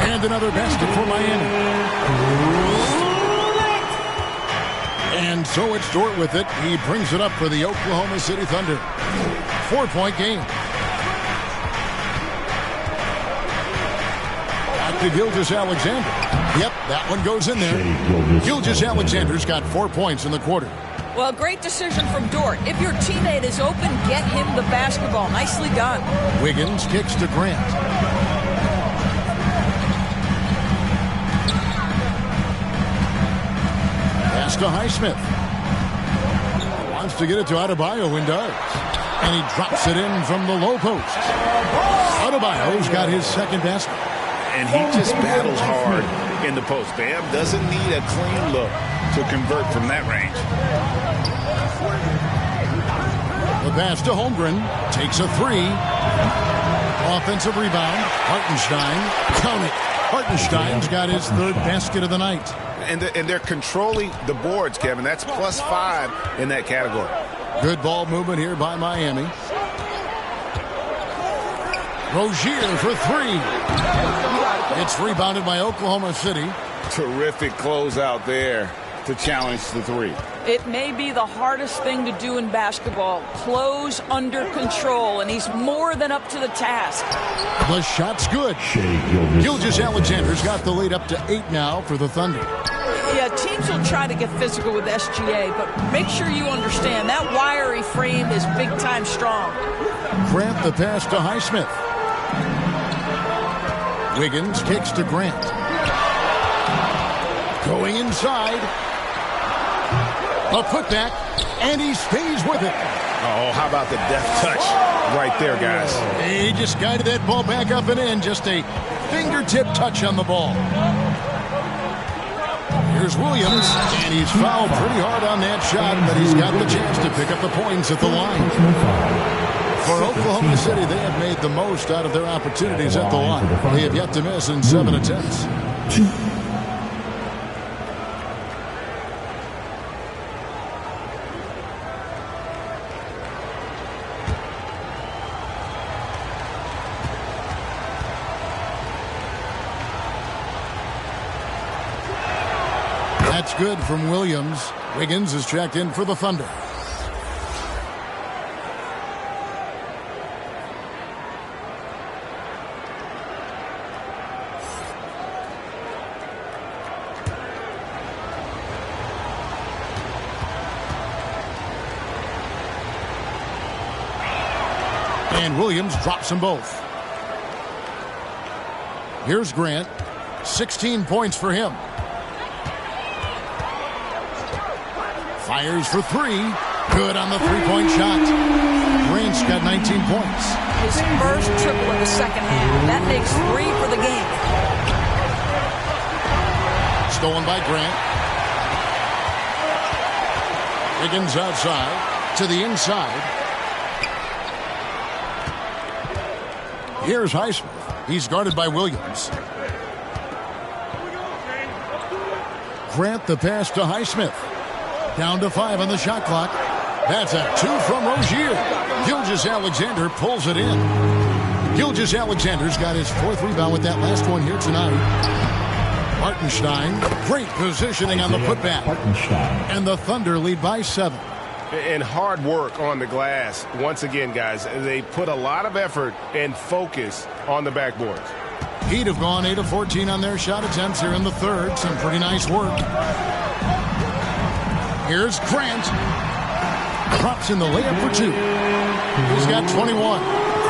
And another basket for Miami. And so it's Dort with it. He brings it up for the Oklahoma City Thunder. 4-point game. Back to Gilgeous-Alexander. Yep, that one goes in there. Gilgeous-Alexander's got 4 points in the quarter. Well, great decision from Dort. If your teammate is open, get him the basketball. Nicely done. Wiggins kicks to Grant. To Highsmith. Wants to get it to Adebayo and does. And he drops it in from the low post. Adebayo's got his second basket. And he just battles hard in the post. Bam doesn't need a clean look to convert from that range. The pass to Holmgren. Takes a 3. Offensive rebound. Hartenstein. Count it. Hartenstein's got his 3rd basket of the night. And they're controlling the boards, Kevin. That's +5 in that category. Good ball movement here by Miami. Rozier for 3. It's rebounded by Oklahoma City. Terrific closeout there to challenge the 3. It may be the hardest thing to do in basketball. Close under control, and he's more than up to the task. The shot's good. Gilgeous-Alexander's got the lead up to 8 now for the Thunder. Yeah, teams will try to get physical with SGA, but make sure you understand that wiry frame is big-time strong. Grant the pass to Highsmith. Wiggins kicks to Grant. Going inside. A putback, and he stays with it. Oh, how about the deft touch right there, guys? He just guided that ball back up and in. Just a fingertip touch on the ball. Here's Williams, and he's fouled pretty hard on that shot, but he's got the chance to pick up the points at the line. For Oklahoma City, they have made the most out of their opportunities at the line. They have yet to miss in 7 attempts. That's good from Williams. Wiggins is checked in for the Thunder. And Williams drops them both. Here's Grant. 16 points for him. Fires for three. Good on the three-point shot. Grant's got 19 points. His first triple in the second half. That makes 3 for the game. Stolen by Grant. Wiggins outside. To the inside. Here's Highsmith. He's guarded by Williams. Grant the pass to Highsmith. Down to 5 on the shot clock. That's a 2 from Rozier. Gilgeous-Alexander pulls it in. Gilgeous-Alexander's got his 4th rebound with that last one here tonight. Hartenstein, great positioning on the putback. And the Thunder lead by 7. And hard work on the glass. Once again, guys, they put a lot of effort and focus on the backboards. Heat have gone 8 of 14 on their shot attempts here in the third. Some pretty nice work. Here's Grant. Drops in the layup for 2. He's got 21.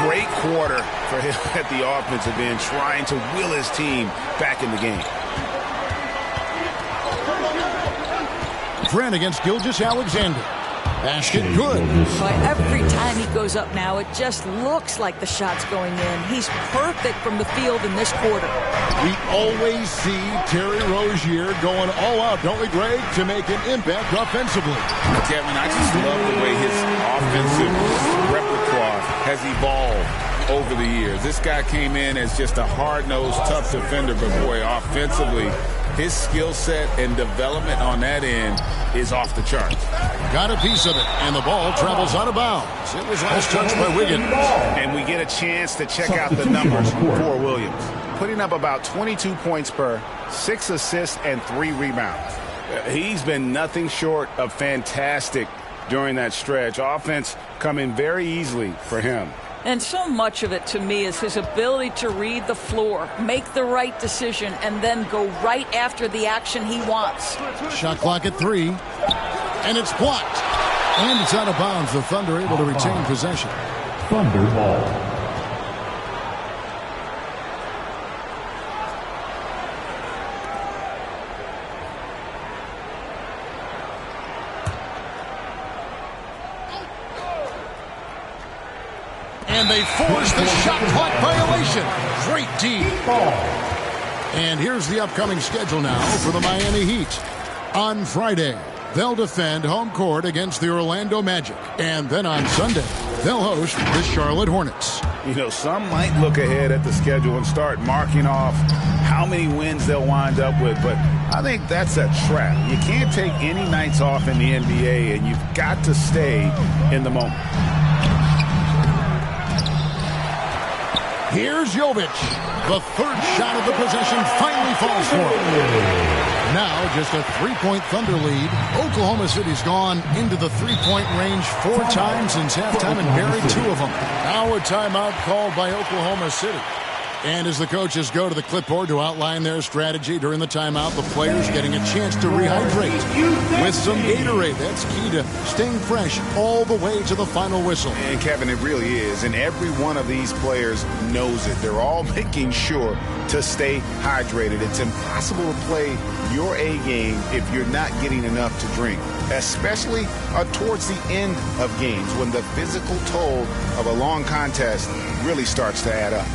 Great quarter for him at the offensive end, trying to will his team back in the game. Grant against Gilgeous-Alexander. Basket good. But every time he goes up now, it just looks like the shot's going in. He's perfect from the field in this quarter. We always see Terry Rozier going all out, don't we, Greg, to make an impact offensively. Kevin, I just love the way his offensive repertoire has evolved over the years. This guy came in as just a hard-nosed, tough defender, but boy, offensively, his skill set and development on that end is off the charts. Got a piece of it, and the ball travels out of bounds. It was last touched by Wiggins. And we get a chance to check out the numbers for Williams. Putting up about 22 points per, 6 assists, and 3 rebounds. He's been nothing short of fantastic during that stretch. Offense coming very easily for him. And so much of it, to me, is his ability to read the floor, make the right decision, and then go right after the action he wants. Shot clock at 3, and it's blocked. And it's out of bounds. The Thunder able to retain possession. Thunder ball. And they force the shot clock violation. Great D. And here's the upcoming schedule now for the Miami Heat. On Friday, they'll defend home court against the Orlando Magic. And then on Sunday, they'll host the Charlotte Hornets. You know, some might look ahead at the schedule and start marking off how many wins they'll wind up with, but I think that's a trap. You can't take any nights off in the NBA, and you've got to stay in the moment. Here's Jovic. The third shot of the possession finally falls for him. Now just a 3-point Thunder lead. Oklahoma City's gone into the 3-point range 4 times since halftime and buried 2 of them. Now a timeout called by Oklahoma City. And as the coaches go to the clipboard to outline their strategy during the timeout, the players getting a chance to rehydrate with some Gatorade. That's key to staying fresh all the way to the final whistle. And Kevin, it really is. And every one of these players knows it. They're all making sure to stay hydrated. It's impossible to play your A game if you're not getting enough to drink, especially towards the end of games when the physical toll of a long contest really starts to add up.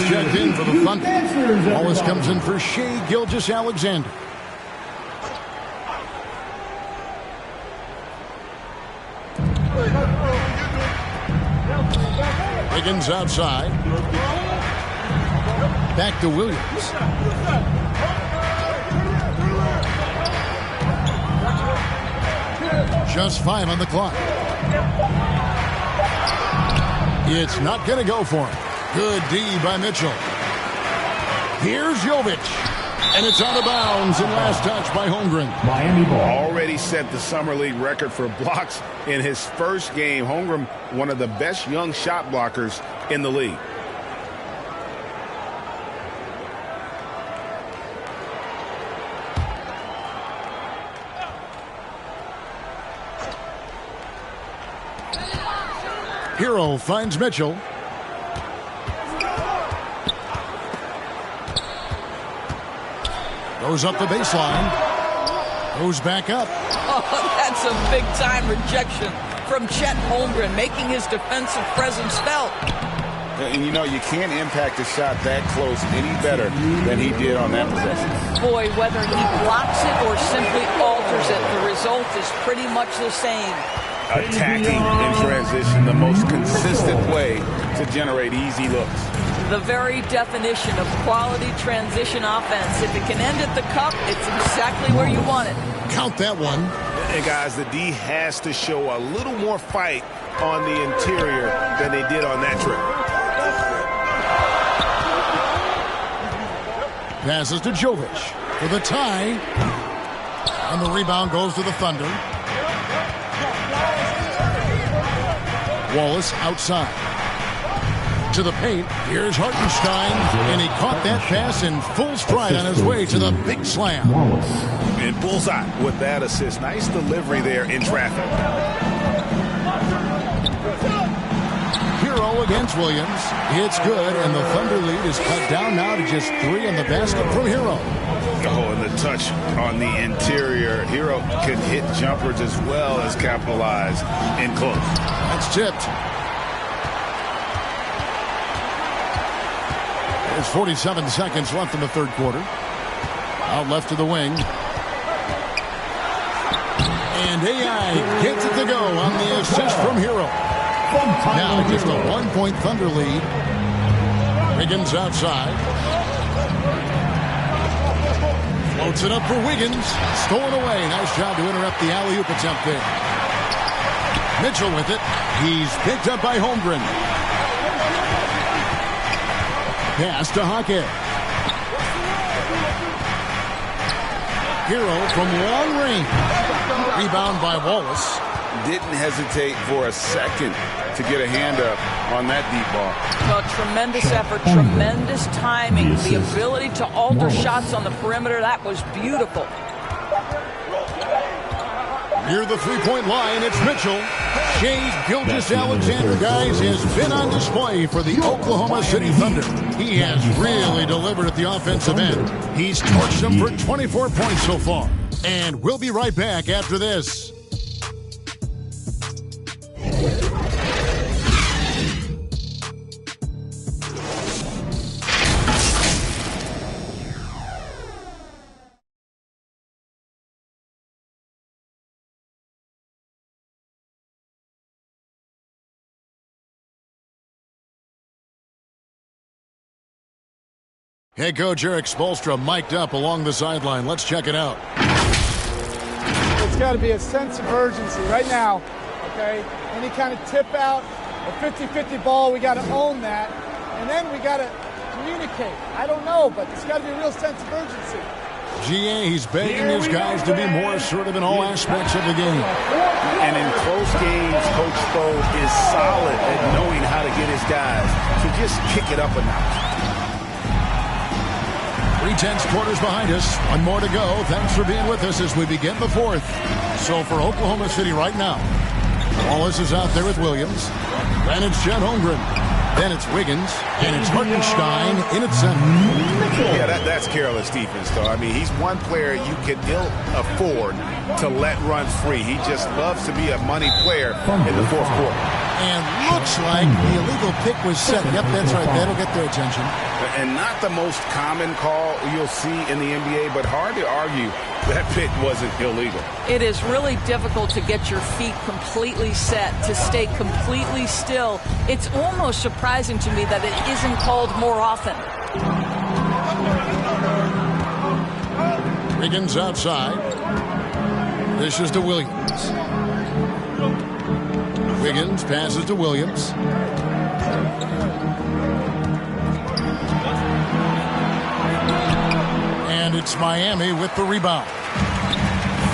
checked in for the Thunder. Wallace comes in for Shai Gilgeous-Alexander. Wiggins outside. Back to Williams. Just 5 on the clock. It's not going to go for him. Good D by Mitchell. Here's Jovic. And it's out of bounds and last touch by Holmgren. Miami ball. Already set the Summer League record for blocks in his first game. Holmgren, one of the best young shot blockers in the league. Hero finds Mitchell. Goes up the baseline. Goes back up. Oh, that's a big-time rejection from Chet Holmgren, making his defensive presence felt. And you know, you can't impact a shot that close any better than he did on that possession. Boy, whether he blocks it or simply alters it, the result is pretty much the same. Attacking in transition, the most consistent way to generate easy looks. The very definition of quality transition offense. If it can end at the cup, it's exactly where you want it. Count that one. And guys, the D has to show a little more fight on the interior than they did on that trip. Passes to Jovic for the tie. And the rebound goes to the Thunder. Wallace outside. To the paint. Here's Hartenstein. And he caught that pass in full stride on his way to the big slam. And bullseye with that assist. Nice delivery there in traffic. Hero against Williams. It's good, and the Thunder lead is cut down now to just 3 on the basket from Hero. Oh, and the touch on the interior. Hero can hit jumpers as well as capitalize in close. That's tipped. There's 47 seconds left in the third quarter. Out left to the wing. And AI gets it to go on the assist from Hero. Now just a 1-point Thunder lead. Wiggins outside. Floats it up for Wiggins. Stolen away. Nice job to interrupt the alley-oop attempt there. Mitchell with it. He's picked up by Holmgren. Pass to Hake. Hero from long range. Rebound by Wallace. Didn't hesitate for a second to get a hand up on that deep ball. Well, tremendous effort, tremendous timing, the ability to alter shots on the perimeter. That was beautiful. Near the three-point line, it's Mitchell. Shai Gilgeous-Alexander, guys, has been on display for the Oklahoma City Thunder. He has really delivered at the offensive end. He's torched them for 24 points so far. And we'll be right back after this. Head coach Eric Spoelstra mic'd up along the sideline. Let's check it out. It's got to be a sense of urgency right now, okay? Any kind of tip out, a 50-50 ball, we got to own that. And then we got to communicate. I don't know, but it's got to be a real sense of urgency. GA, he's begging his guys to be more assertive in all aspects of the game. And in close games, Coach Spo is solid at knowing how to get his guys to just kick it up a notch. 3/10 quarters behind us. One more to go. Thanks for being with us as we begin the fourth. So for Oklahoma City right now, Wallace is out there with Williams. Then it's Chet Holmgren. Then it's Wiggins. And it's Hartenstein in its center. Yeah, that's careless defense, though. I mean, he's one player you can ill afford to let run free. He just loves to be a money player in the fourth quarter. And looks like the illegal pick was set. Yep, that's right. That'll get their attention. And not the most common call you'll see in the NBA, but hard to argue that pick wasn't illegal. It is really difficult to get your feet completely set, to stay completely still. It's almost surprising to me that it isn't called more often. Wiggins outside. This is to Williams. Wiggins passes to Williams. And it's Miami with the rebound.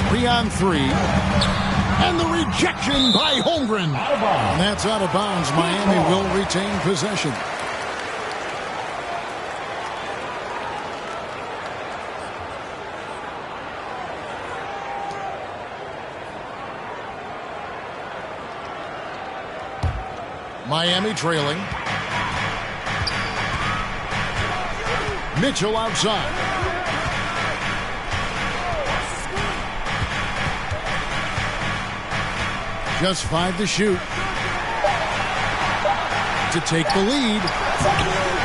3-on-3. And the rejection by Holmgren. And that's out of bounds. Miami will retain possession. Miami trailing. Mitchell outside. Just 5 to shoot. To take the lead.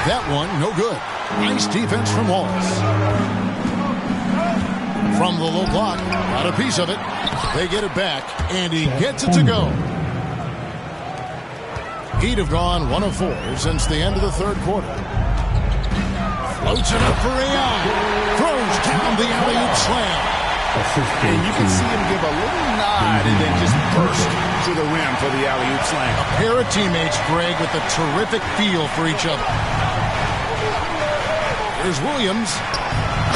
That one, no good. Nice defense from Wallace. From the low block, got a piece of it. They get it back, and he gets it to go. He'd have gone 1 of 4 since the end of the third quarter. Floats it up for Ai. Throws down the alley-oop slam. And you can see him give a little nod and then just burst to the rim for the alley-oop slam. A pair of teammates, Greg, with a terrific feel for each other. Here's Williams.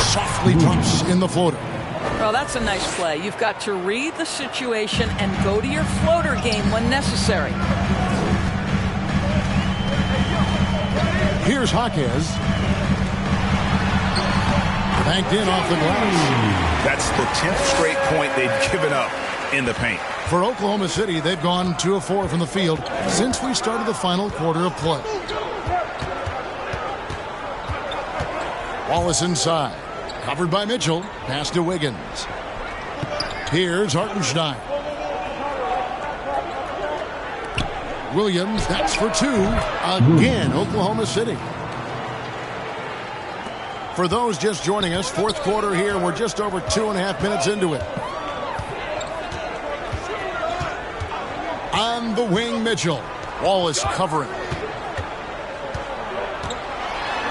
Softly drops in the floater. Well, that's a nice play. You've got to read the situation and go to your floater game when necessary. Here's Jaquez. Banked in off the glass. That's the 10th straight point they've given up in the paint. For Oklahoma City, they've gone 2 of 4 from the field since we started the final quarter of play. Wallace inside. Covered by Mitchell. Pass to Wiggins. Here's Hartenstein. Williams, that's for 2. Again, Oklahoma City. For those just joining us, fourth quarter here. We're just over 2.5 minutes into it. On the wing, Mitchell. Wallace covering.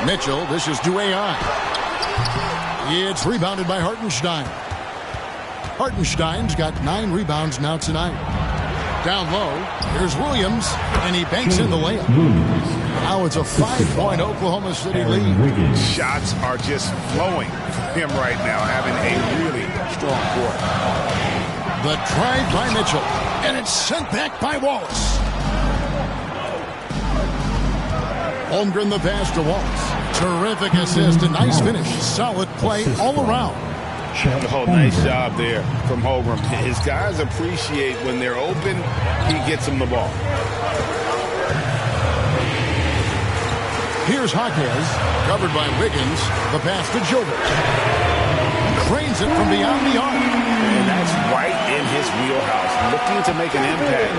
Mitchell, this is to Ai. It's rebounded by Hartenstein. Hartenstein's got 9 rebounds now tonight. Down low, here's Williams, and he banks in the layup. Now it's a 5-point Oklahoma City lead. Shots are just flowing for him right now, having a really strong quarter. The drive by Mitchell, and it's sent back by Wallace. Holmgren the pass to Wallace. Terrific assist, a nice finish. Solid play all around. Oh, nice job there from Holmgren. His guys appreciate when they're open, he gets them the ball. Here's Jaquez, covered by Wiggins. The pass to Jovic. Cranes it from beyond the arc. And that's right in his wheelhouse, looking to make an impact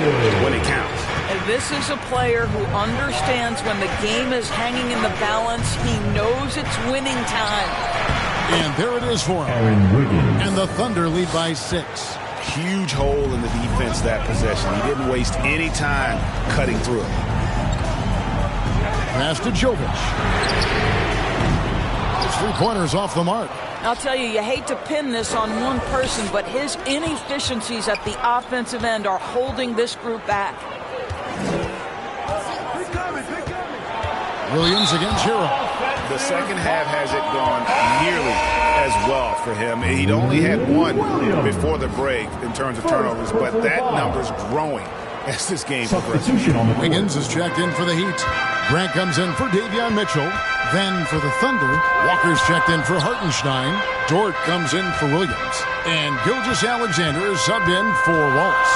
when it counts. And this is a player who understands when the game is hanging in the balance. He knows it's winning time. And there it is for him. And the Thunder lead by 6. Huge hole in the defense that possession. He didn't waste any time cutting through it. Pass to Jovic. His 3-pointers off the mark. I'll tell you, you hate to pin this on one person, but his inefficiencies at the offensive end are holding this group back. Williams against Hero. The second half hasn't gone nearly as well for him. He'd only had 1 before the break in terms of turnovers, but that number's growing as this game progresses. Wiggins is checked in for the Heat. Grant comes in for Davion Mitchell. Then for the Thunder, Walker's checked in for Hartenstein. Dort comes in for Williams. And Gilgeous-Alexander is subbed in for Wallace.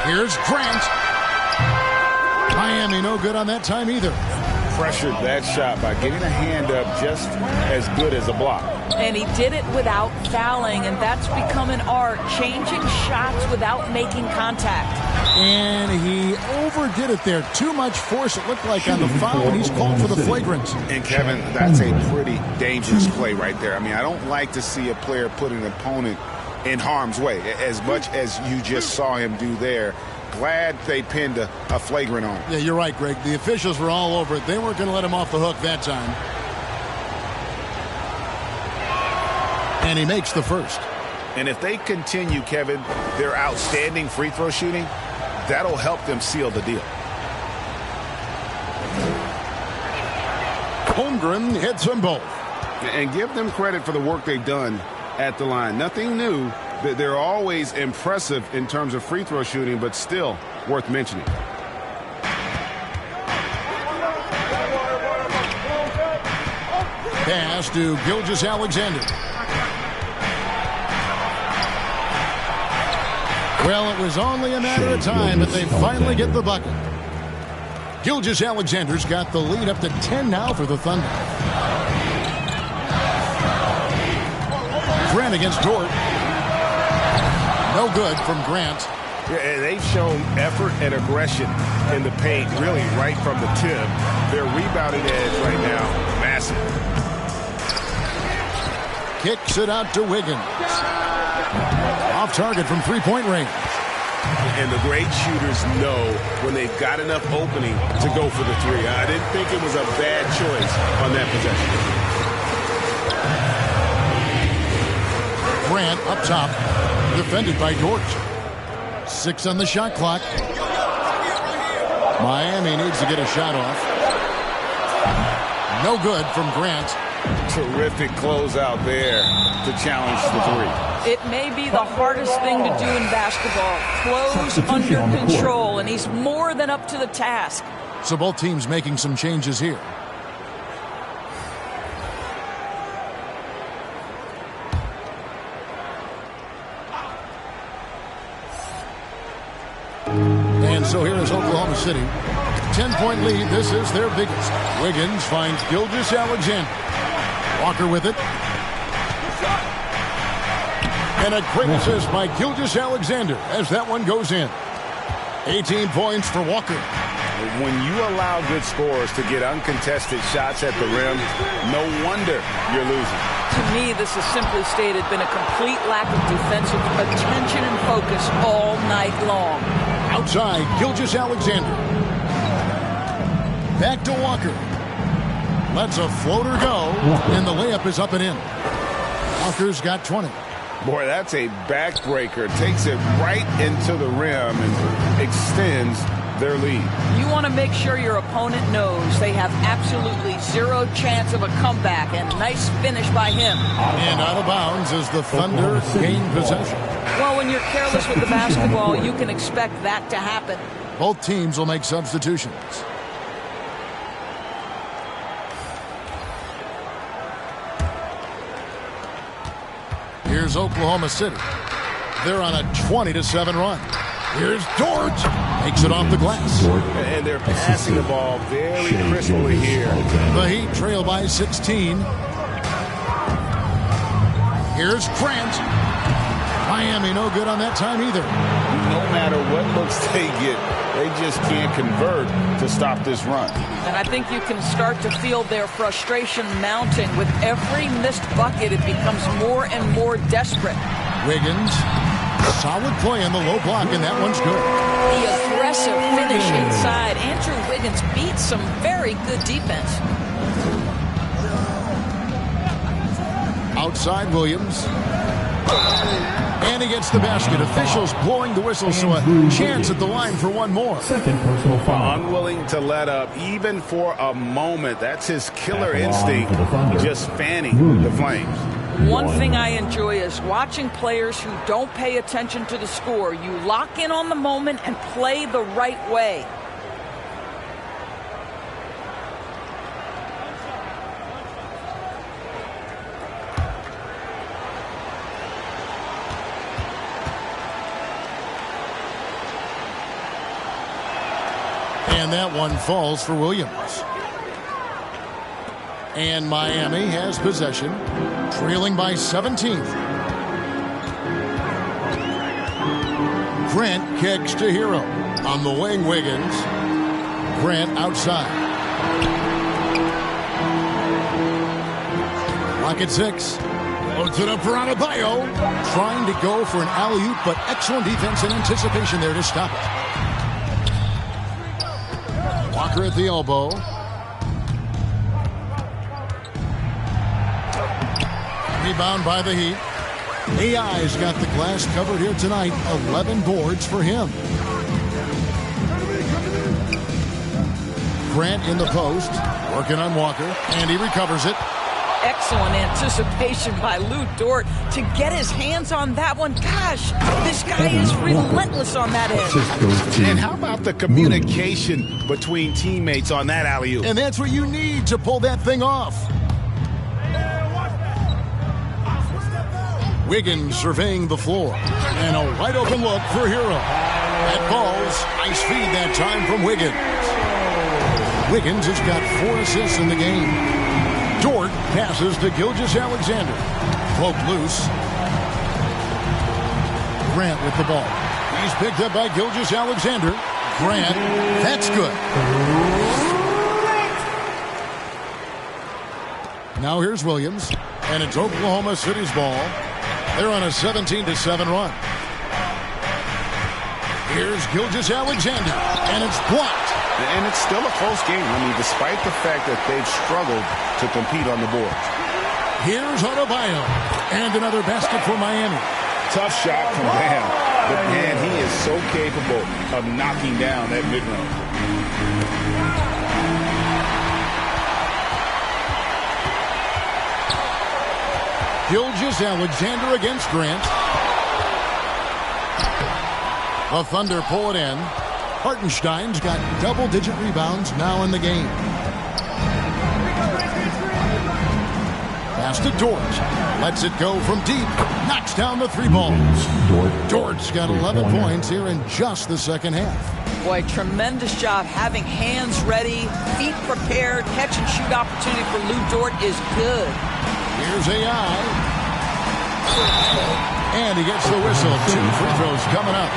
Here's Grant. Miami no good on that time either. pressured that shot by getting a hand up just as good as a block. And he did it without fouling, and that's become an art, changing shots without making contact. And he overdid it there. Too much force, it looked like, on the foul, and he's called for the flagrant. And, Kevin, that's a pretty dangerous play right there. I mean, I don't like to see a player put an opponent in harm's way, as much as you just saw him do there. Glad they pinned a flagrant on him. Yeah, you're right, Greg. The officials were all over it. They weren't going to let him off the hook that time. And he makes the first. And if they continue, Kevin, their outstanding free throw shooting, that'll help them seal the deal. Holmgren hits them both. And give them credit for the work they've done at the line. Nothing new. They're always impressive in terms of free throw shooting, but still worth mentioning. Pass to Gilgeous-Alexander. Well, it was only a matter of time, but they finally get the bucket. Gilgeous-Alexander's got the lead up to 10 now for the Thunder. Grant against Dort. No good from Grant. Yeah, they've shown effort and aggression in the paint, really right from the tip. Their rebounding edge right now, massive. Kicks it out to Wiggins. Off target from three-point range. And the great shooters know when they've got enough opening to go for the three. I didn't think it was a bad choice on that possession. Grant up top, defended by Dort. 6 on the shot clock. Miami needs to get a shot off. No good from Grant. Terrific closeout there to challenge the three. It may be the hardest thing to do in basketball. Close under control, and he's more than up to the task. So both teams making some changes here. And so here is Oklahoma City. 10-point lead. This is their biggest. Wiggins finds Gilgeous-Alexander. Walker with it. And a great assist by Gilgeous-Alexander as that one goes in. 18 points for Walker. When you allow good scorers to get uncontested shots at the rim, no wonder you're losing. To me, this has simply stated been a complete lack of defensive attention and focus all night long. Outside, Gilgeous-Alexander. Back to Walker. Lets a floater go, and the layup is up and in. Walker's got 20. Boy, that's a backbreaker. Takes it right into the rim and extends their lead. You want to make sure your opponent knows they have absolutely zero chance of a comeback, and nice finish by him. And out of bounds as the Thunder gain possession. Well, when you're careless with the basketball, you can expect that to happen. Both teams will make substitutions. Here's Oklahoma City. They're on a 20-7 run. Here's Dort. Makes it off the glass. And they're passing the ball very crisply here. The Heat trail by 16. Here's Grant. Miami no good on that time either. No matter what looks they get, they just can't convert to stop this run. And I think you can start to feel their frustration mounting. With every missed bucket, it becomes more and more desperate. Wiggins, solid play in the low block, and that one's good. The aggressive finish inside. Andrew Wiggins beats some very good defense. Outside Williams. And he gets the basket. Officials blowing the whistle, so a chance at the line for one more. Second personal foul. Unwilling to let up, even for a moment. That's his killer instinct, just fanning the flames. One thing I enjoy is watching players who don't pay attention to the score. You lock in on the moment and play the right way. And that one falls for Williams. And Miami has possession, trailing by 17. Grant kicks to Hero. On the wing, Wiggins. Grant outside. Rocket 6. Loads it up for Adebayo. Trying to go for an alley-oop, but excellent defense and anticipation there to stop it. Walker at the elbow. Rebound by the Heat. AI's got the glass covered here tonight. 11 boards for him. Grant in the post. Working on Walker. And he recovers it. Excellent anticipation by Lou Dort to get his hands on that one. Gosh, this guy is relentless on that end. And how about the communication between teammates on that alley-oop? And that's what you need to pull that thing off. Wiggins surveying the floor. And a wide open look for Hero. That falls. Nice feed that time from Wiggins. Wiggins has got 4 assists in the game. Dort passes to Gilgeous-Alexander. Cloak loose. Grant with the ball. He's picked up by Gilgeous-Alexander. Grant, that's good. Now here's Williams. And it's Oklahoma City's ball. They're on a 17-7 run. Here's Gilgeous-Alexander. And it's blocked. And it's still a close game. I mean, despite the fact that they've struggled to compete on the boards. Here's Adebayo. And another basket for Miami. Tough shot from Bam. But, man, he is so capable of knocking down that mid-range. Gilgeous-Alexander against Grant. The Thunder pull it in. Hartenstein's got double-digit rebounds now in the game. Pass to Dort. Lets it go from deep. Knocks down the 3 ball. Dort's got 11 points here in just the second half. Boy, tremendous job having hands ready, feet prepared. Catch-and-shoot opportunity for Lou Dort is good. Here's AI. And he gets the whistle. 2 free throws coming up.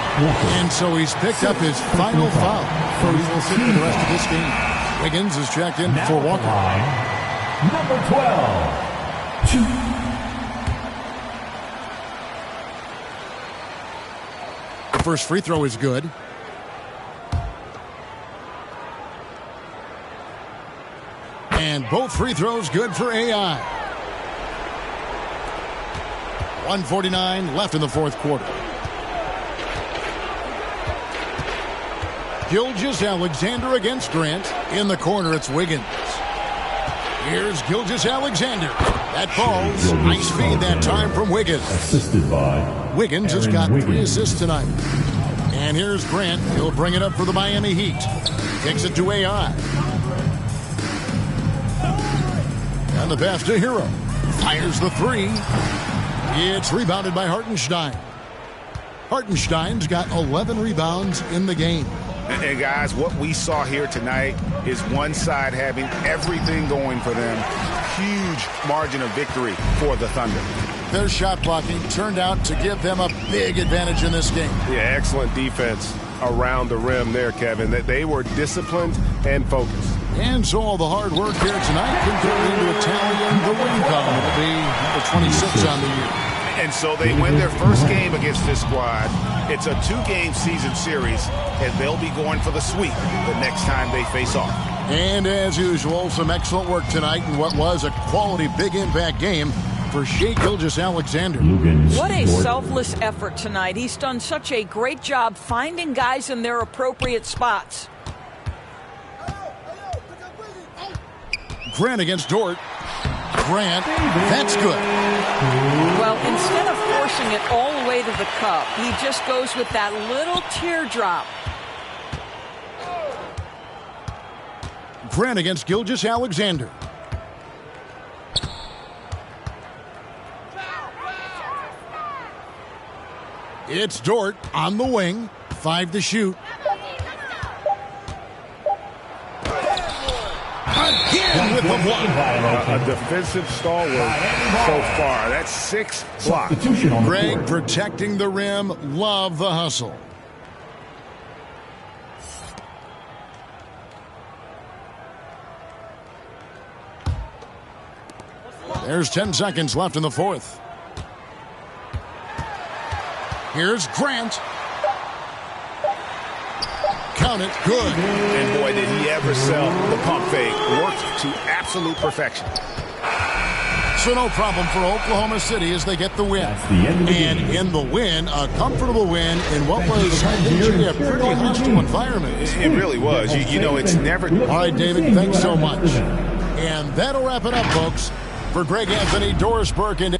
And so he's picked up his final foul. He will sit for the rest of this game. Wiggins is checked in for Walker. Number 12. The first free throw is good. And both free throws good for AI. 1:49 left in the fourth quarter. Gilgeous-Alexander against Grant. In the corner, it's Wiggins. Here's Gilgeous-Alexander. That falls. Nice feed that time from Wiggins. Assisted by Wiggins has got 3 assists tonight. And here's Grant. He'll bring it up for the Miami Heat. Takes it to AI. And the pass to Hero. Fires the 3. It's rebounded by Hartenstein. Hartenstein's got 11 rebounds in the game. And guys, what we saw here tonight is one side having everything going for them. Huge margin of victory for the Thunder. Their shot blocking turned out to give them a big advantage in this game. Yeah, excellent defense around the rim there, Kevin. That they were disciplined and focused. And so all the hard work here tonight converted into a tally in the win column. It'll be number 26 on the year. And so they win their first game against this squad. It's a 2-game season series, and they'll be going for the sweep the next time they face off. And as usual, some excellent work tonight in what was a quality big impact game for Shai Gilgeous-Alexander. What a selfless effort tonight. He's done such a great job finding guys in their appropriate spots. Grant against Dort. Grant, that's good. Well, instead of forcing it all the way to the cup, he just goes with that little teardrop. Grant against Gilgeous-Alexander. It's Dort on the wing. 5 to shoot. Again with the the block. A defensive stalwart so far. That's 6 blocks. Greg protecting the rim. Love the hustle. There's 10 seconds left in the fourth. Here's Grant. Count it. Good. And boy, did he ever sell the pump fake. Worked to absolute perfection. So no problem for Oklahoma City as they get the win. And in the win, a comfortable win in what was usually a pretty hostile environment. It really was. You know, it's never... All right, David, thanks so much. And that'll wrap it up, folks. For Greg Anthony, Doris Burke, and